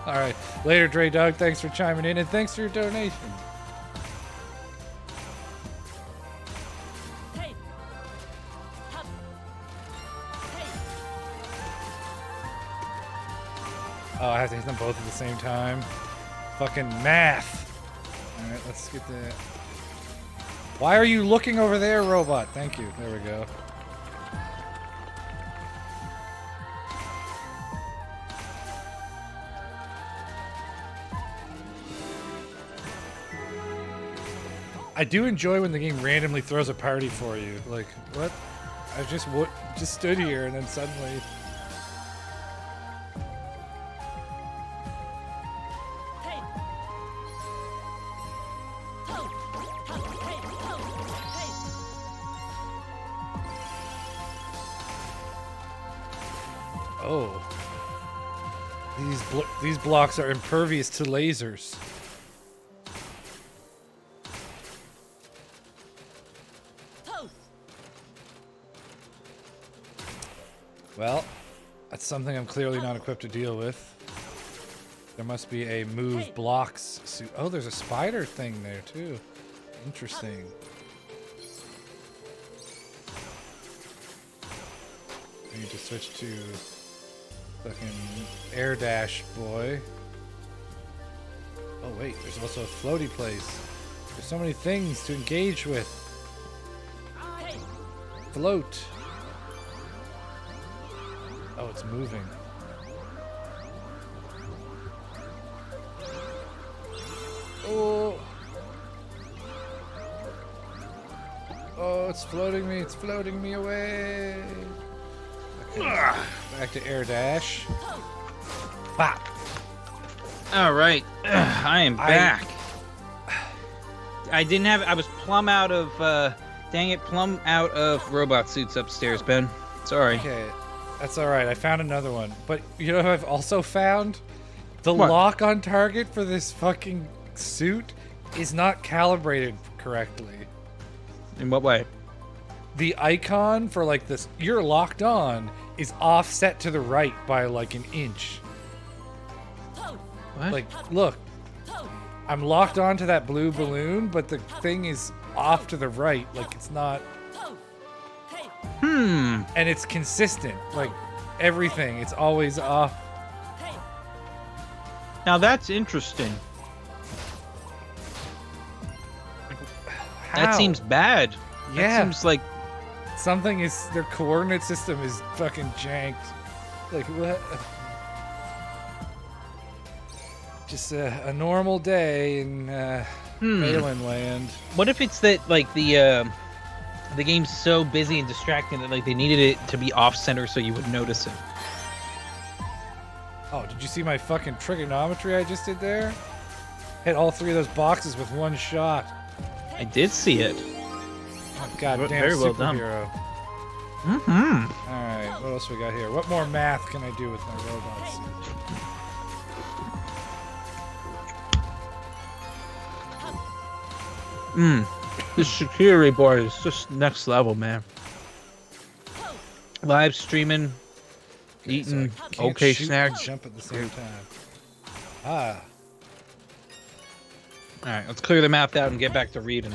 Alright, later Dre Doug, thanks for chiming in and thanks for your donation. Oh, I have to hit them both at the same time. Fucking math. Alright, let's get that. Why are you looking over there, robot? Thank you. There we go. I do enjoy when the game randomly throws a party for you. Like, what? I just stood here and then suddenly... Oh. These blocks are impervious to lasers. Well, that's something I'm clearly not equipped to deal with. There must be a move blocks suit. Oh, there's a spider thing there too. Interesting. I need to switch to fucking air dash boy. Oh wait, there's also a floaty place. There's so many things to engage with. Float. Oh, it's moving. Oh. Oh, it's floating me. It's floating me away. Okay. Back to air dash. Bop. All right. I am back. I didn't have. I was plumb out of. Dang it, plumb out of robot suits upstairs, Ben. Sorry. Okay, that's all right. I found another one. But you know what I've also found? The What? lock on target for this fucking suit is not calibrated correctly. In what way? The icon for like this, you're locked on, is offset to the right by like an inch. What? Like, look, I'm locked onto that blue balloon, but the thing is off to the right. Like, it's not. And it's consistent. Like, everything. It's always off. Now that's interesting. How? That seems bad. Yeah. That seems like. Something is. Their coordinate system is fucking janked. Like, what? Just a normal day in Balan Land. What if it's that like the game's so busy and distracting that like they needed it to be off center so you would notice it? Oh, did you see my fucking trigonometry I just did there? Hit all three of those boxes with one shot. I did see it. Oh, goddamn Very well done. superhero. Mm-hmm. Alright, what else we got here? What more math can I do with my robot suit? This security board is just next level, man. Live streaming, eating So I can't okay shoot snacks. and jump at the same time. Ah. All right, let's clear the map out and get back to reading.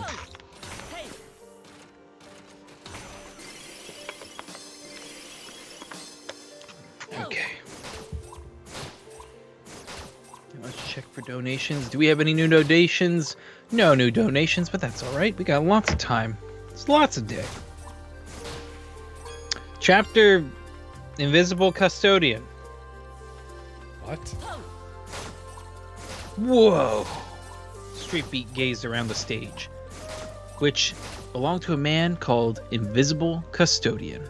Okay. Let's check for donations. Do we have any new donations? No new donations, but that's all right. We got lots of time. It's lots of day. Chapter Invisible Custodian. What? Whoa! Street Beat gazed around the stage, which belonged to a man called Invisible Custodian.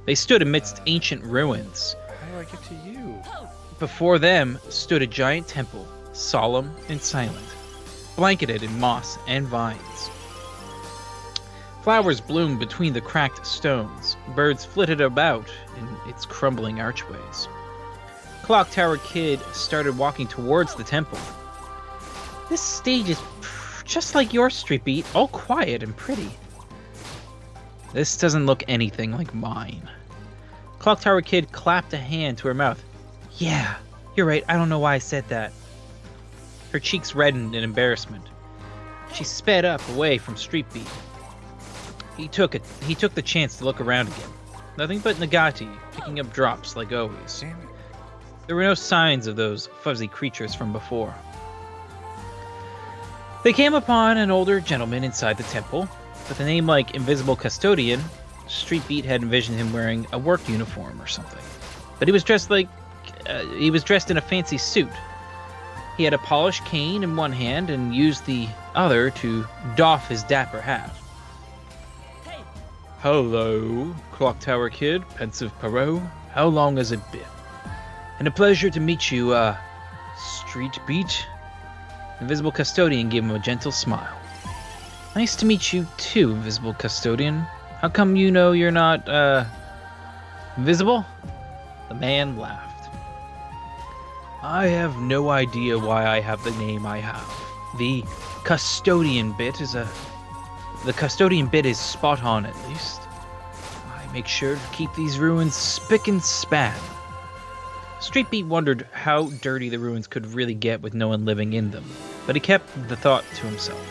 They stood amidst ancient ruins. How do I get to you? Before them stood a giant temple, solemn and silent, blanketed in moss and vines. Flowers bloomed between the cracked stones. Birds flitted about in its crumbling archways. Clock Tower Kid started walking towards the temple. This stage is just like your Street Beat, all quiet and pretty. This doesn't look anything like mine. Clock Tower Kid clapped a hand to her mouth. Yeah, you're right. I don't know why I said that. Her cheeks reddened in embarrassment. She sped up away from Street Beat. He took the chance to look around again. Nothing but Nagati, picking up drops like always. Damn it. There were no signs of those fuzzy creatures from before. They came upon an older gentleman inside the temple. With a name like Invisible Custodian, Street Beat had envisioned him wearing a work uniform or something. But he was dressed in a fancy suit. He had a polished cane in one hand and used the other to doff his dapper hat. Hello, Clock Tower Kid, pensive Perot. How long has it been? And a pleasure to meet you, Street Beat. Invisible Custodian gave him a gentle smile. Nice to meet you too, Invisible Custodian. How come you know you're not, invisible? The man laughed. I have no idea why I have the name I have. The custodian bit is spot on, at least. I make sure to keep these ruins spick and span. Street Beat wondered how dirty the ruins could really get with no one living in them, but he kept the thought to himself.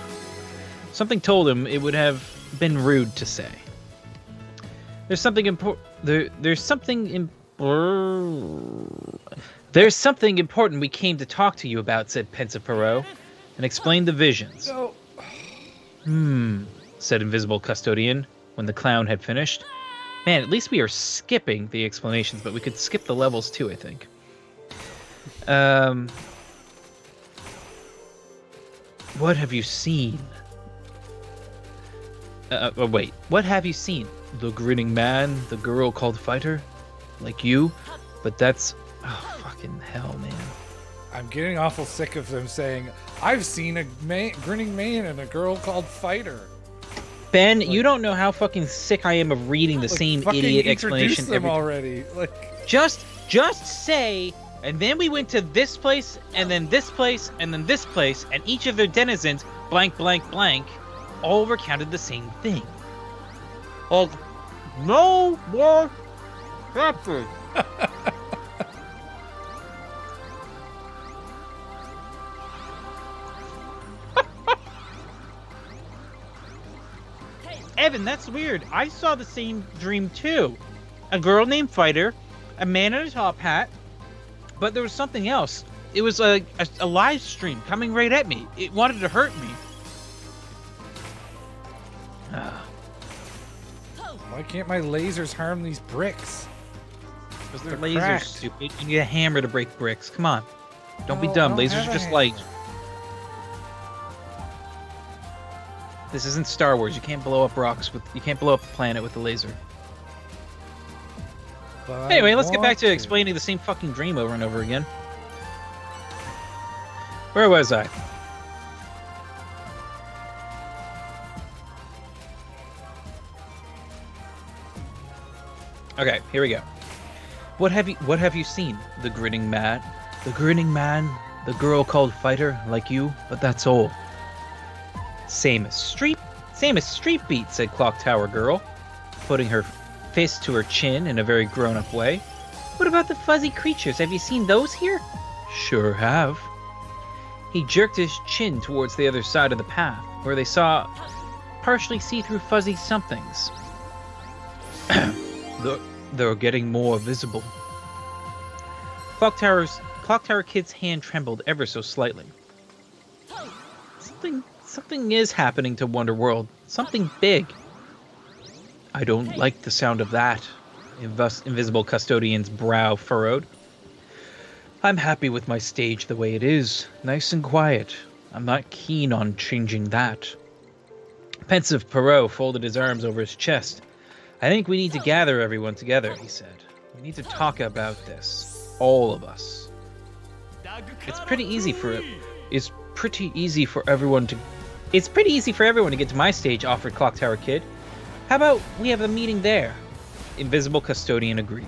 Something told him it would have been rude to say. There's something important we came to talk to you about, said Pensive Perot, and explained the visions. No. Said Invisible Custodian when the clown had finished. Man, at least we are skipping the explanations, but we could skip the levels too, I think. What have you seen? Wait, what have you seen? The grinning man, the girl called Fighter? Like you? But that's... Oh, fucking hell, man. I'm getting awful sick of them saying, I've seen a grinning man and a girl called Fighter. Ben, you don't know how fucking sick I am of reading the same idiot explanation them already. Just say, and then we went to this place, and then this place, and then this place, and each of their denizens, blank, blank, blank, all recounted the same thing. No more chapters. Evan, that's weird. I saw the same dream too. A girl named Fighter, a man in a top hat, but there was something else. It was a live stream coming right at me. It wanted to hurt me. Why can't my lasers harm these bricks? Because they're lasers, stupid. You need a hammer to break bricks. Come on. Don't be dumb. Lasers are just light. This isn't Star Wars. You can't blow up rocks with. You can't blow up a planet with a laser. But anyway, let's get back to explaining the same fucking dream over and over again. Where was I? Okay, here we go. What have you seen? The grinning man, the girl called Fighter, like you, but that's all. Same as Street Beat, said Clock Tower Girl, putting her fist to her chin in a very grown-up way. What about the fuzzy creatures? Have you seen those here? Sure have. He jerked his chin towards the other side of the path, where they saw partially see-through fuzzy somethings. They're getting more visible. Clock Tower Kid's hand trembled ever so slightly. Something is happening to Wonderworld. Something big. I don't like the sound of that. Invisible Custodian's brow furrowed. I'm happy with my stage the way it is. Nice and quiet. I'm not keen on changing that. Pensive Perot folded his arms over his chest. I think we need to gather everyone together, he said. We need to talk about this. All of us. It's pretty easy for everyone to get to my stage, offered Clock Tower Kid. How about we have a meeting there? Invisible Custodian agreed.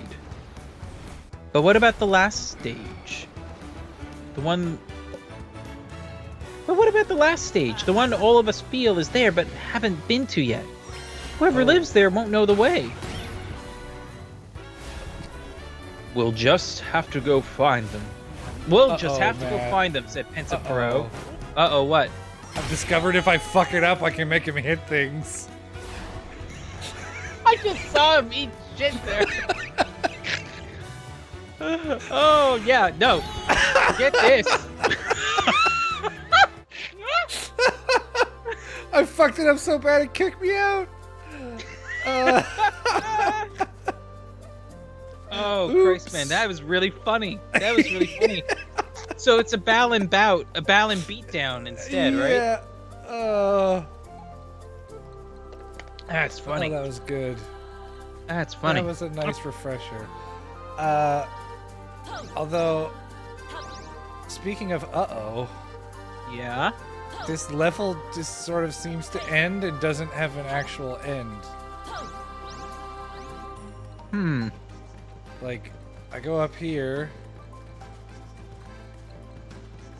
But what about the last stage? But what about the last stage? The one all of us feel is there but haven't been to yet. Whoever lives there won't know the way. We'll just have to go find them. Go find them, said Pensive Perot. Uh-oh, what? I've discovered if I fuck it up, I can make him hit things. I just saw him eat shit there. Oh, yeah, no. Get this. I fucked it up so bad it kicked me out. Oh, Christ, man, that was really funny. So it's a Balan beatdown instead, right? Yeah. That's funny. Oh, that was good. That's funny. That was a nice refresher. Although, speaking of yeah, this level just sort of seems to end and doesn't have an actual end. Like, I go up here.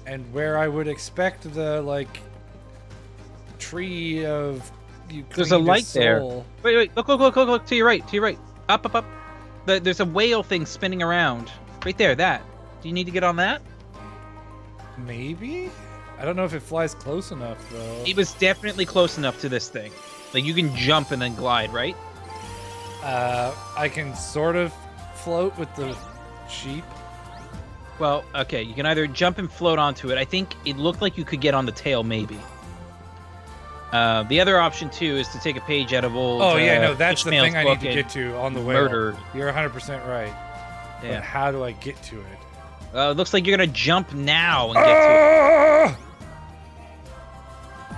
And where I would expect the, like, tree of you There's a light there. soul. Wait, look, to your right. Up. There's a whale thing spinning around. Right there, that. Do you need to get on that? Maybe? I don't know if it flies close enough, though. It was definitely close enough to this thing. Like, you can jump and then glide, right? I can sort of float with the sheep. Well, okay, you can either jump and float onto it. I think it looked like you could get on the tail, maybe. The other option, too, is to take a page out of old Oh, yeah, no, that's the Ishmael's thing I book need to and get to on the way. murder. You're 100% right. Yeah. But how do I get to it? It looks like you're going to jump now and get to it.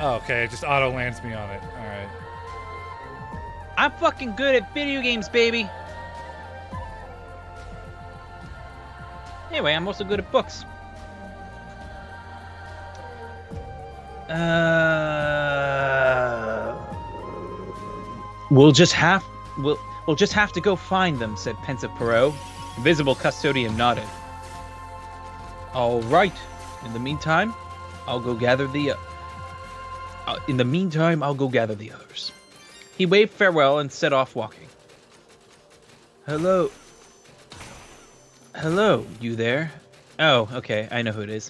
Oh, okay, it just auto lands me on it. All right. I'm fucking good at video games, baby. Anyway, I'm also good at books. We'll just have to go find them," said pensive Perot. Invisible custodian nodded. "All right. In the meantime, I'll go gather the others." He waved farewell and set off walking. Hello, you there? Oh, okay, I know who it is.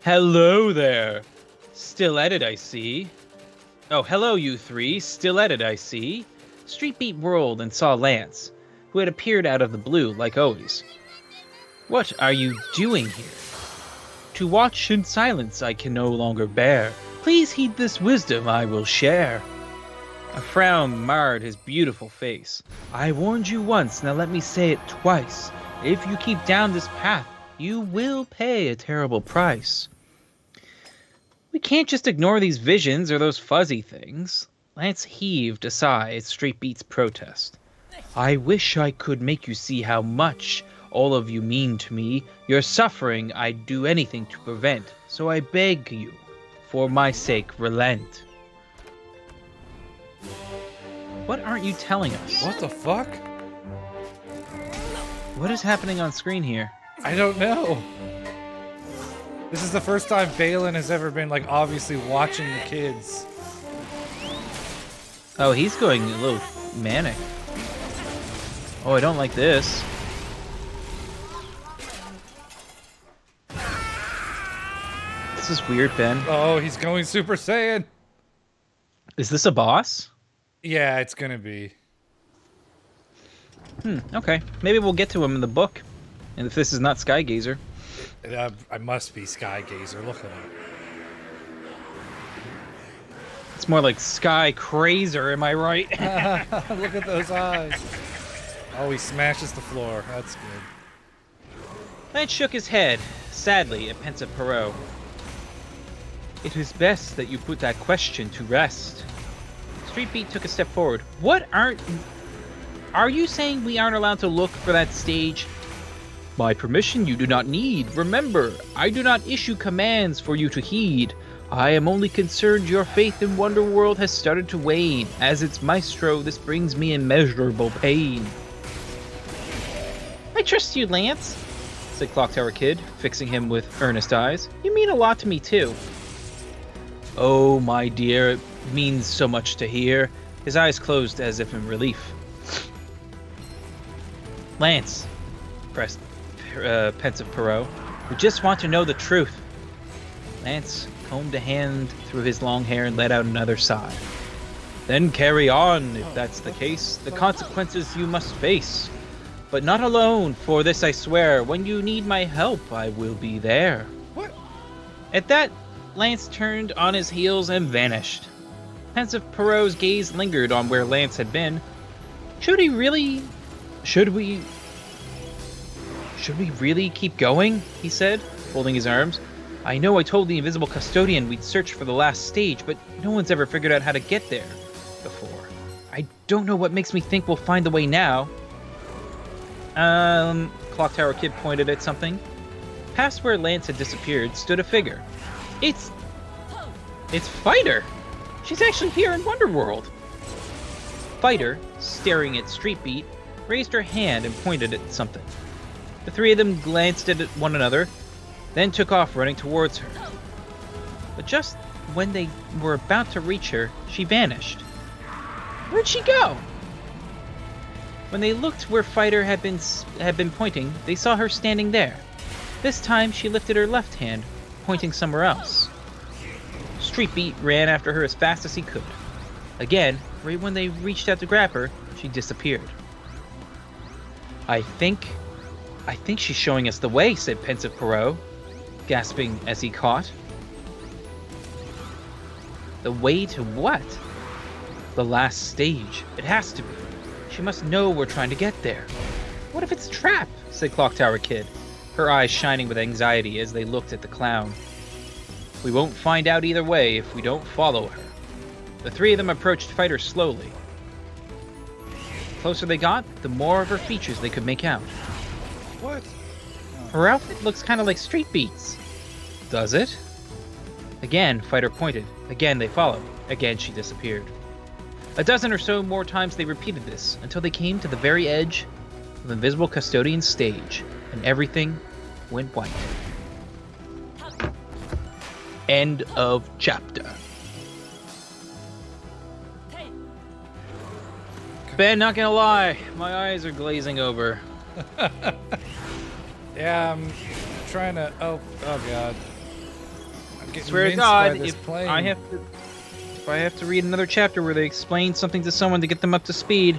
Hello there. Still at it, I see. Oh, hello, you three. Still at it, I see. Street Beat whirled and saw Lance, who had appeared out of the blue, like always. What are you doing here? To watch in silence I can no longer bear. Please heed this wisdom I will share. A frown marred his beautiful face. I warned you once, now let me say it twice. If you keep down this path, you will pay a terrible price. We can't just ignore these visions or those fuzzy things. Lance heaved a sigh at Street Beat's protest. I wish I could make you see how much all of you mean to me. Your suffering I'd do anything to prevent, so I beg you, for my sake, relent. What aren't you telling us? What the fuck? What is happening on screen here? I don't know. This is the first time Balan has ever been, like, obviously watching the kids. Oh, he's going a little manic. Oh, I don't like this. This is weird, Ben. Oh, he's going Super Saiyan. Is this a boss? Yeah, it's gonna be. Okay. Maybe we'll get to him in the book. And if this is not Skygazer. I must be Skygazer. Look at him. It's more like Sky Crazer, am I right? Look at those eyes. Oh, he smashes the floor. That's good. Lance shook his head, sadly, at pensive Perot. It is best that you put that question to rest. Street Beat took a step forward. Are you saying we aren't allowed to look for that stage? My permission you do not need. Remember, I do not issue commands for you to heed. I am only concerned your faith in Wonderworld has started to wane. As its maestro, this brings me immeasurable pain. I trust you, Lance, said Clock Tower Kid, fixing him with earnest eyes. You mean a lot to me, too. Oh, my dear, it means so much to hear. His eyes closed as if in relief. Lance, pressed pensive Perot, we just want to know the truth. Lance combed a hand through his long hair and let out another sigh. Then carry on, if that's the case. The consequences you must face. But not alone, for this I swear. When you need my help, I will be there. What? At that, Lance turned on his heels and vanished. Pensive Perot's gaze lingered on where Lance had been. Should we really keep going? He said, folding his arms. I know I told the invisible custodian we'd search for the last stage, but no one's ever figured out how to get there before. I don't know what makes me think we'll find the way now. Clock Tower Kid pointed at something. Past where Lance had disappeared stood a figure. It's Fighter! She's actually here in Wonderworld! Fighter, staring at Street Beat, raised her hand and pointed at something. The three of them glanced at one another, then took off running towards her. But just when they were about to reach her, she vanished. Where'd she go? When they looked where Fighter had been pointing, they saw her standing there. This time, she lifted her left hand, pointing somewhere else. Street Beat ran after her as fast as he could. Again, right when they reached out to grab her, she disappeared. I think she's showing us the way, said pensive Perot, gasping as he caught. The way to what? The last stage. It has to be. She must know we're trying to get there. What if it's a trap? Said Clock Tower Kid, her eyes shining with anxiety as they looked at the clown. We won't find out either way if we don't follow her. The three of them approached Fighter slowly. The closer they got, the more of her features they could make out. What? Her outfit looks kind of like Street Beat's. Does it? Again, Fighter pointed. Again, they followed. Again, she disappeared. A dozen or so more times they repeated this, until they came to the very edge of the Invisible Custodian's stage, and everything went white. End of chapter. Ben, not gonna lie, my eyes are glazing over. Yeah, I'm trying to. Oh God! I'm getting Swear to minced God, by this if plane. I have to read another chapter where they explain something to someone to get them up to speed.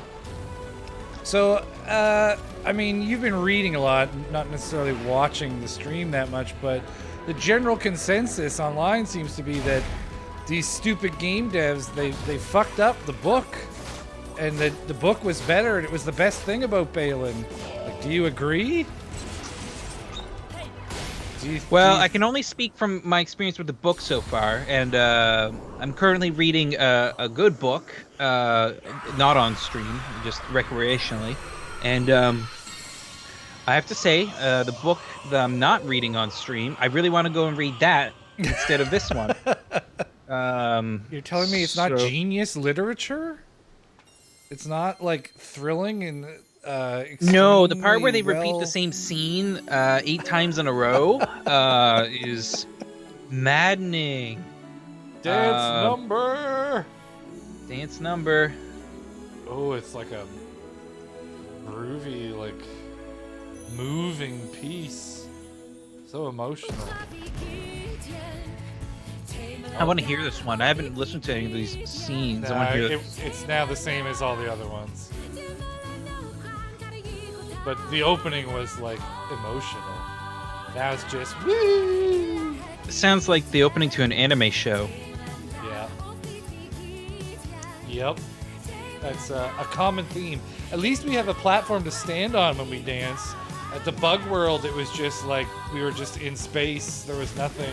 So, I mean, you've been reading a lot, not necessarily watching the stream that much, but the general consensus online seems to be that these stupid game devs, they fucked up the book, and the book was better, and it was the best thing about Balan. Like, do you agree? Well, I can only speak from my experience with the book so far, and I'm currently reading a good book, not on stream, just recreationally. And I have to say, the book that I'm not reading on stream, I really want to go and read that instead of this one. You're telling me it's not genius literature? It's not, like, thrilling and... no, the part where they repeat the same scene 8 times in a row is maddening. Dance number. Dance number. Oh, it's like a groovy, like moving piece. So emotional. I want to hear this one. I haven't listened to any of these scenes. I want to hear it's now the same as all the other ones. But the opening was, like, emotional. Now it's just, woo! It sounds like the opening to an anime show. Yeah. Yep. That's a common theme. At least we have a platform to stand on when we dance. At the Bug World, it was just like we were just in space. There was nothing.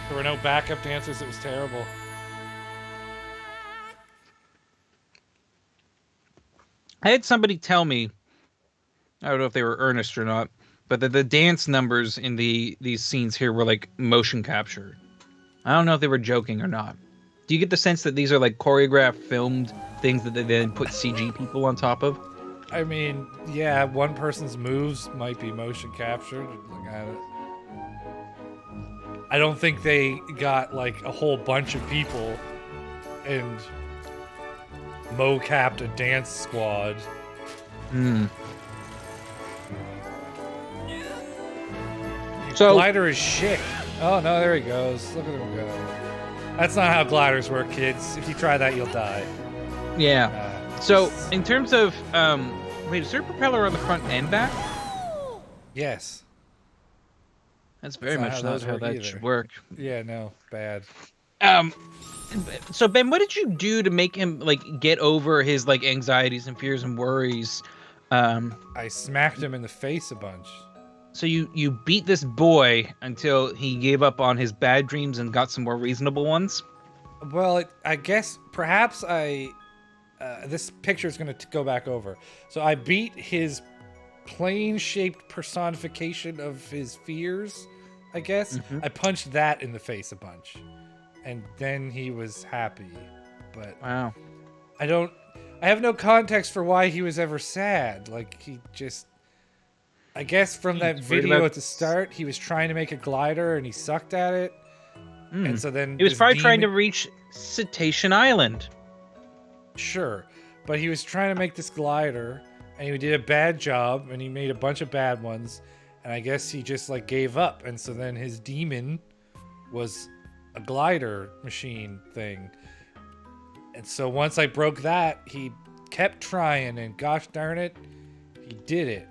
There were no backup dancers. It was terrible. I had somebody tell me, I don't know if they were earnest or not, but the dance numbers in these scenes here were like motion captured. I don't know if they were joking or not. Do you get the sense that these are like choreographed, filmed things that they then put CG people on top of? I mean, yeah, one person's moves might be motion captured. I don't think they got like a whole bunch of people and mo-capped a dance squad. So Glider is shit. Oh no, there he goes. Look at him go. That's not how gliders work, kids. If you try that, you'll die. yeah. So in terms of wait, is there a propeller on the front and back? Yes. That's very much not how that should work. Yeah, no, bad. So Ben, what did you do to make him like get over his like anxieties and fears and worries? I smacked him in the face a bunch. So you beat this boy until he gave up on his bad dreams and got some more reasonable ones? Well, I guess perhaps this picture is going to go back over. So I beat his plane-shaped personification of his fears, I guess. Mm-hmm. I punched that in the face a bunch. And then he was happy. But wow. I have no context for why he was ever sad. Like, he just... I guess from that video at the start, he was trying to make a glider and he sucked at it. And so then he was probably trying to reach Cetacean Island. Sure. But he was trying to make this glider and he did a bad job and he made a bunch of bad ones. And I guess he just like gave up. And so then his demon was a glider machine thing. And so once I broke that, he kept trying and gosh darn it, he did it.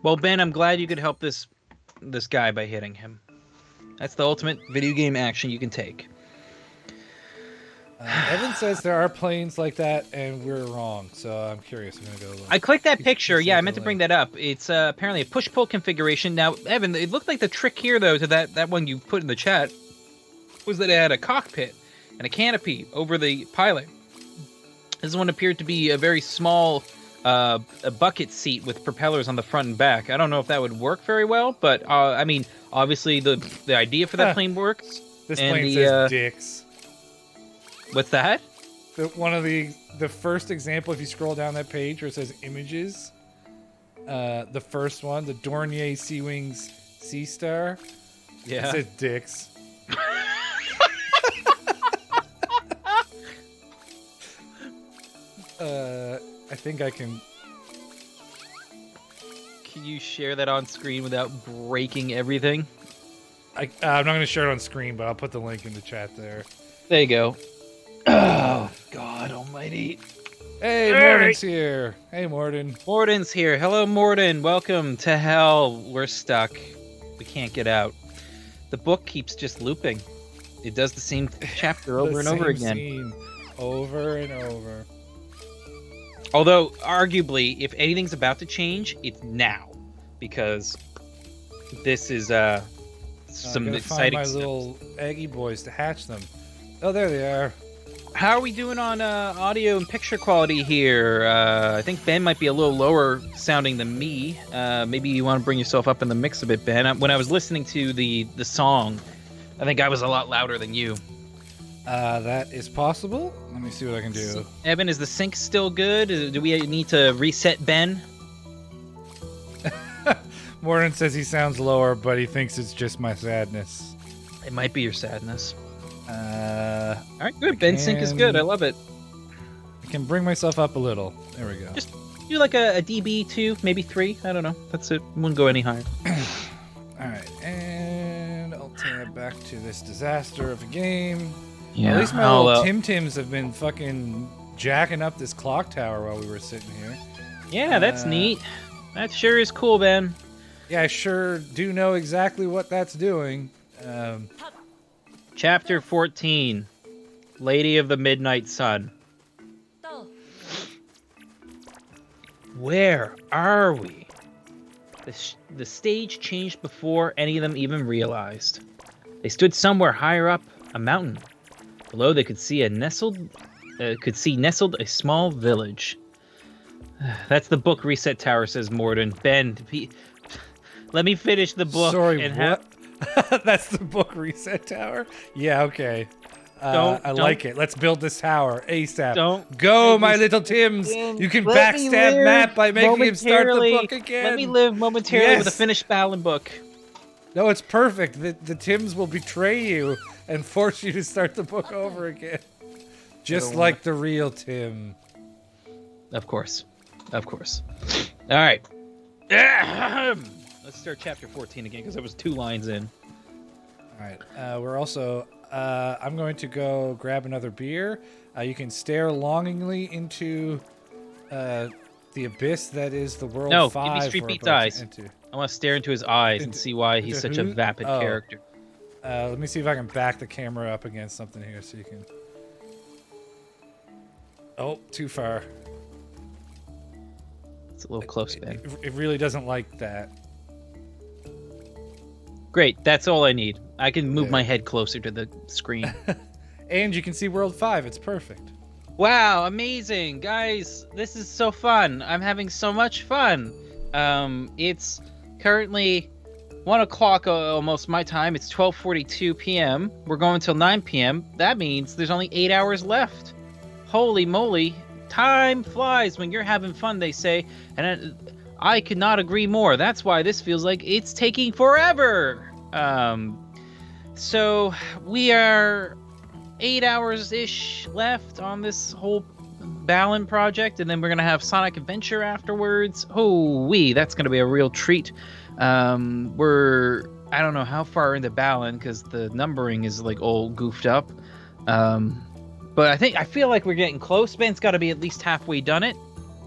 Well, Ben, I'm glad you could help this guy by hitting him. That's the ultimate video game action you can take. Evan says there are planes like that, and we're wrong. So I'm curious. I'm gonna go look. I clicked that picture. Yeah, I meant to bring that up. It's apparently a push-pull configuration. Now, Evan, it looked like the trick here, though, to that one you put in the chat, was that it had a cockpit and a canopy over the pilot. This one appeared to be a very small a bucket seat with propellers on the front and back. I don't know if that would work very well, but I mean, obviously the idea for that plane works. This plane says dicks. What's that? One of the first example, if you scroll down that page where it says images, the first one, the Dornier Sea Wings Sea Star. Yeah. It says dicks. I think I can. Can you share that on screen without breaking everything? I'm not going to share it on screen, but I'll put the link in the chat there. There you go. Oh, God almighty. Hey, Morden's here. Hey, Morden. Morden's here. Hello, Morden. Welcome to hell. We're stuck. We can't get out. The book keeps just looping. It does the same chapter over and over again. Scene over and over. Although, arguably, if anything's about to change, it's now. Because this is some exciting find my little Aggie boys to hatch them. Oh, there they are. How are we doing on audio and picture quality here? I think Ben might be a little lower sounding than me. Maybe you want to bring yourself up in the mix a bit, Ben. When I was listening to the song, I think I was a lot louder than you. That is possible. Let me see what I can do. Evan, is the sync still good? Do we need to reset Ben? Morden says he sounds lower, but he thinks it's just my sadness. It might be your sadness. All right, good. Ben sync is good. I love it. I can bring myself up a little. There we go. Just do like a DB 2, maybe 3. I don't know. That's it. Wouldn't go any higher. All right, and I'll tab back to this disaster of a game. Yeah. At least my little Tim Tims have been fucking jacking up this clock tower while we were sitting here. Yeah, that's neat. That sure is cool, Ben. Yeah, I sure do know exactly what that's doing. Chapter 14, Lady of the Midnight Sun. Where are we? The stage changed before any of them even realized. They stood somewhere higher up a mountain. Below, they could see nestled a small village. That's the book reset tower, says Morden. Ben, let me finish the book. Sorry, what? That's the book reset tower? Yeah, okay. I like it. Let's build this tower ASAP. Go, my little Tims. You can backstab Matt by making him start the book again. Let me live momentarily with a finished Balan book. No, it's perfect. The Tims will betray you and force you to start the book over again. Just like the real Tim. Of course. Of course. All right. Let's start chapter 14 again because I was 2 lines in. All right. We're also... I'm going to go grab another beer. You can stare longingly into the abyss that is the world 5. No, give me Street Beat's eyes. I want to stare into his eyes and see why he's such a vapid character. Let me see if I can back the camera up against something here so you can... Oh, too far. It's a little close, Ben. It really doesn't like that. Great, that's all I need. I can move my head closer to the screen. And you can see World 5. It's perfect. Wow, amazing. Guys, this is so fun. I'm having so much fun. It's currently 1 o'clock almost my time. It's 12:42 p.m. We're going till 9 p.m. That means there's only 8 hours left. Holy moly. Time flies when you're having fun, they say. And I could not agree more. That's why this feels like it's taking forever. So we are 8 hours-ish left on this whole Balan project, and then we're going to have Sonic Adventure afterwards. Oh, that's going to be a real treat. I don't know how far into Balan because the numbering is like all goofed up. But I feel like we're getting close. Ben's got to be at least halfway done it.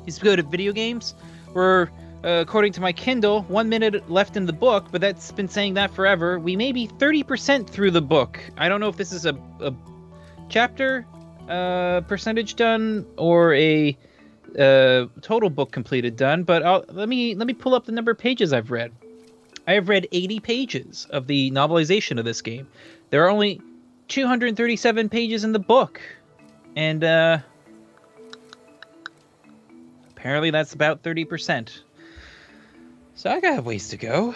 He's good at video games. We're, according to my Kindle, 1 minute left in the book, but that's been saying that forever. We may be 30% through the book. I don't know if this is a chapter percentage done or a total book completed done, but let me pull up the number of pages I've read. I have read 80 pages of the novelization of this game. There are only 237 pages in the book, and apparently that's about 30%. So I got a ways to go.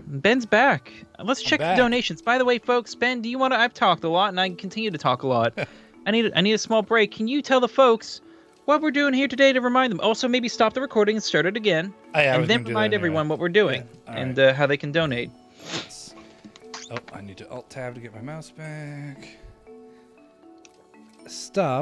Ben's back. Let's check the donations. By the way, folks, Ben, do you want to? I've talked a lot, and I continue to talk a lot. I need a small break. Can you tell the folks what we're doing here today to remind them? Also, maybe stop the recording and start it again, and then remind everyone what we're doing and how they can donate. Oh, I need to Alt-Tab to get my mouse back. Stop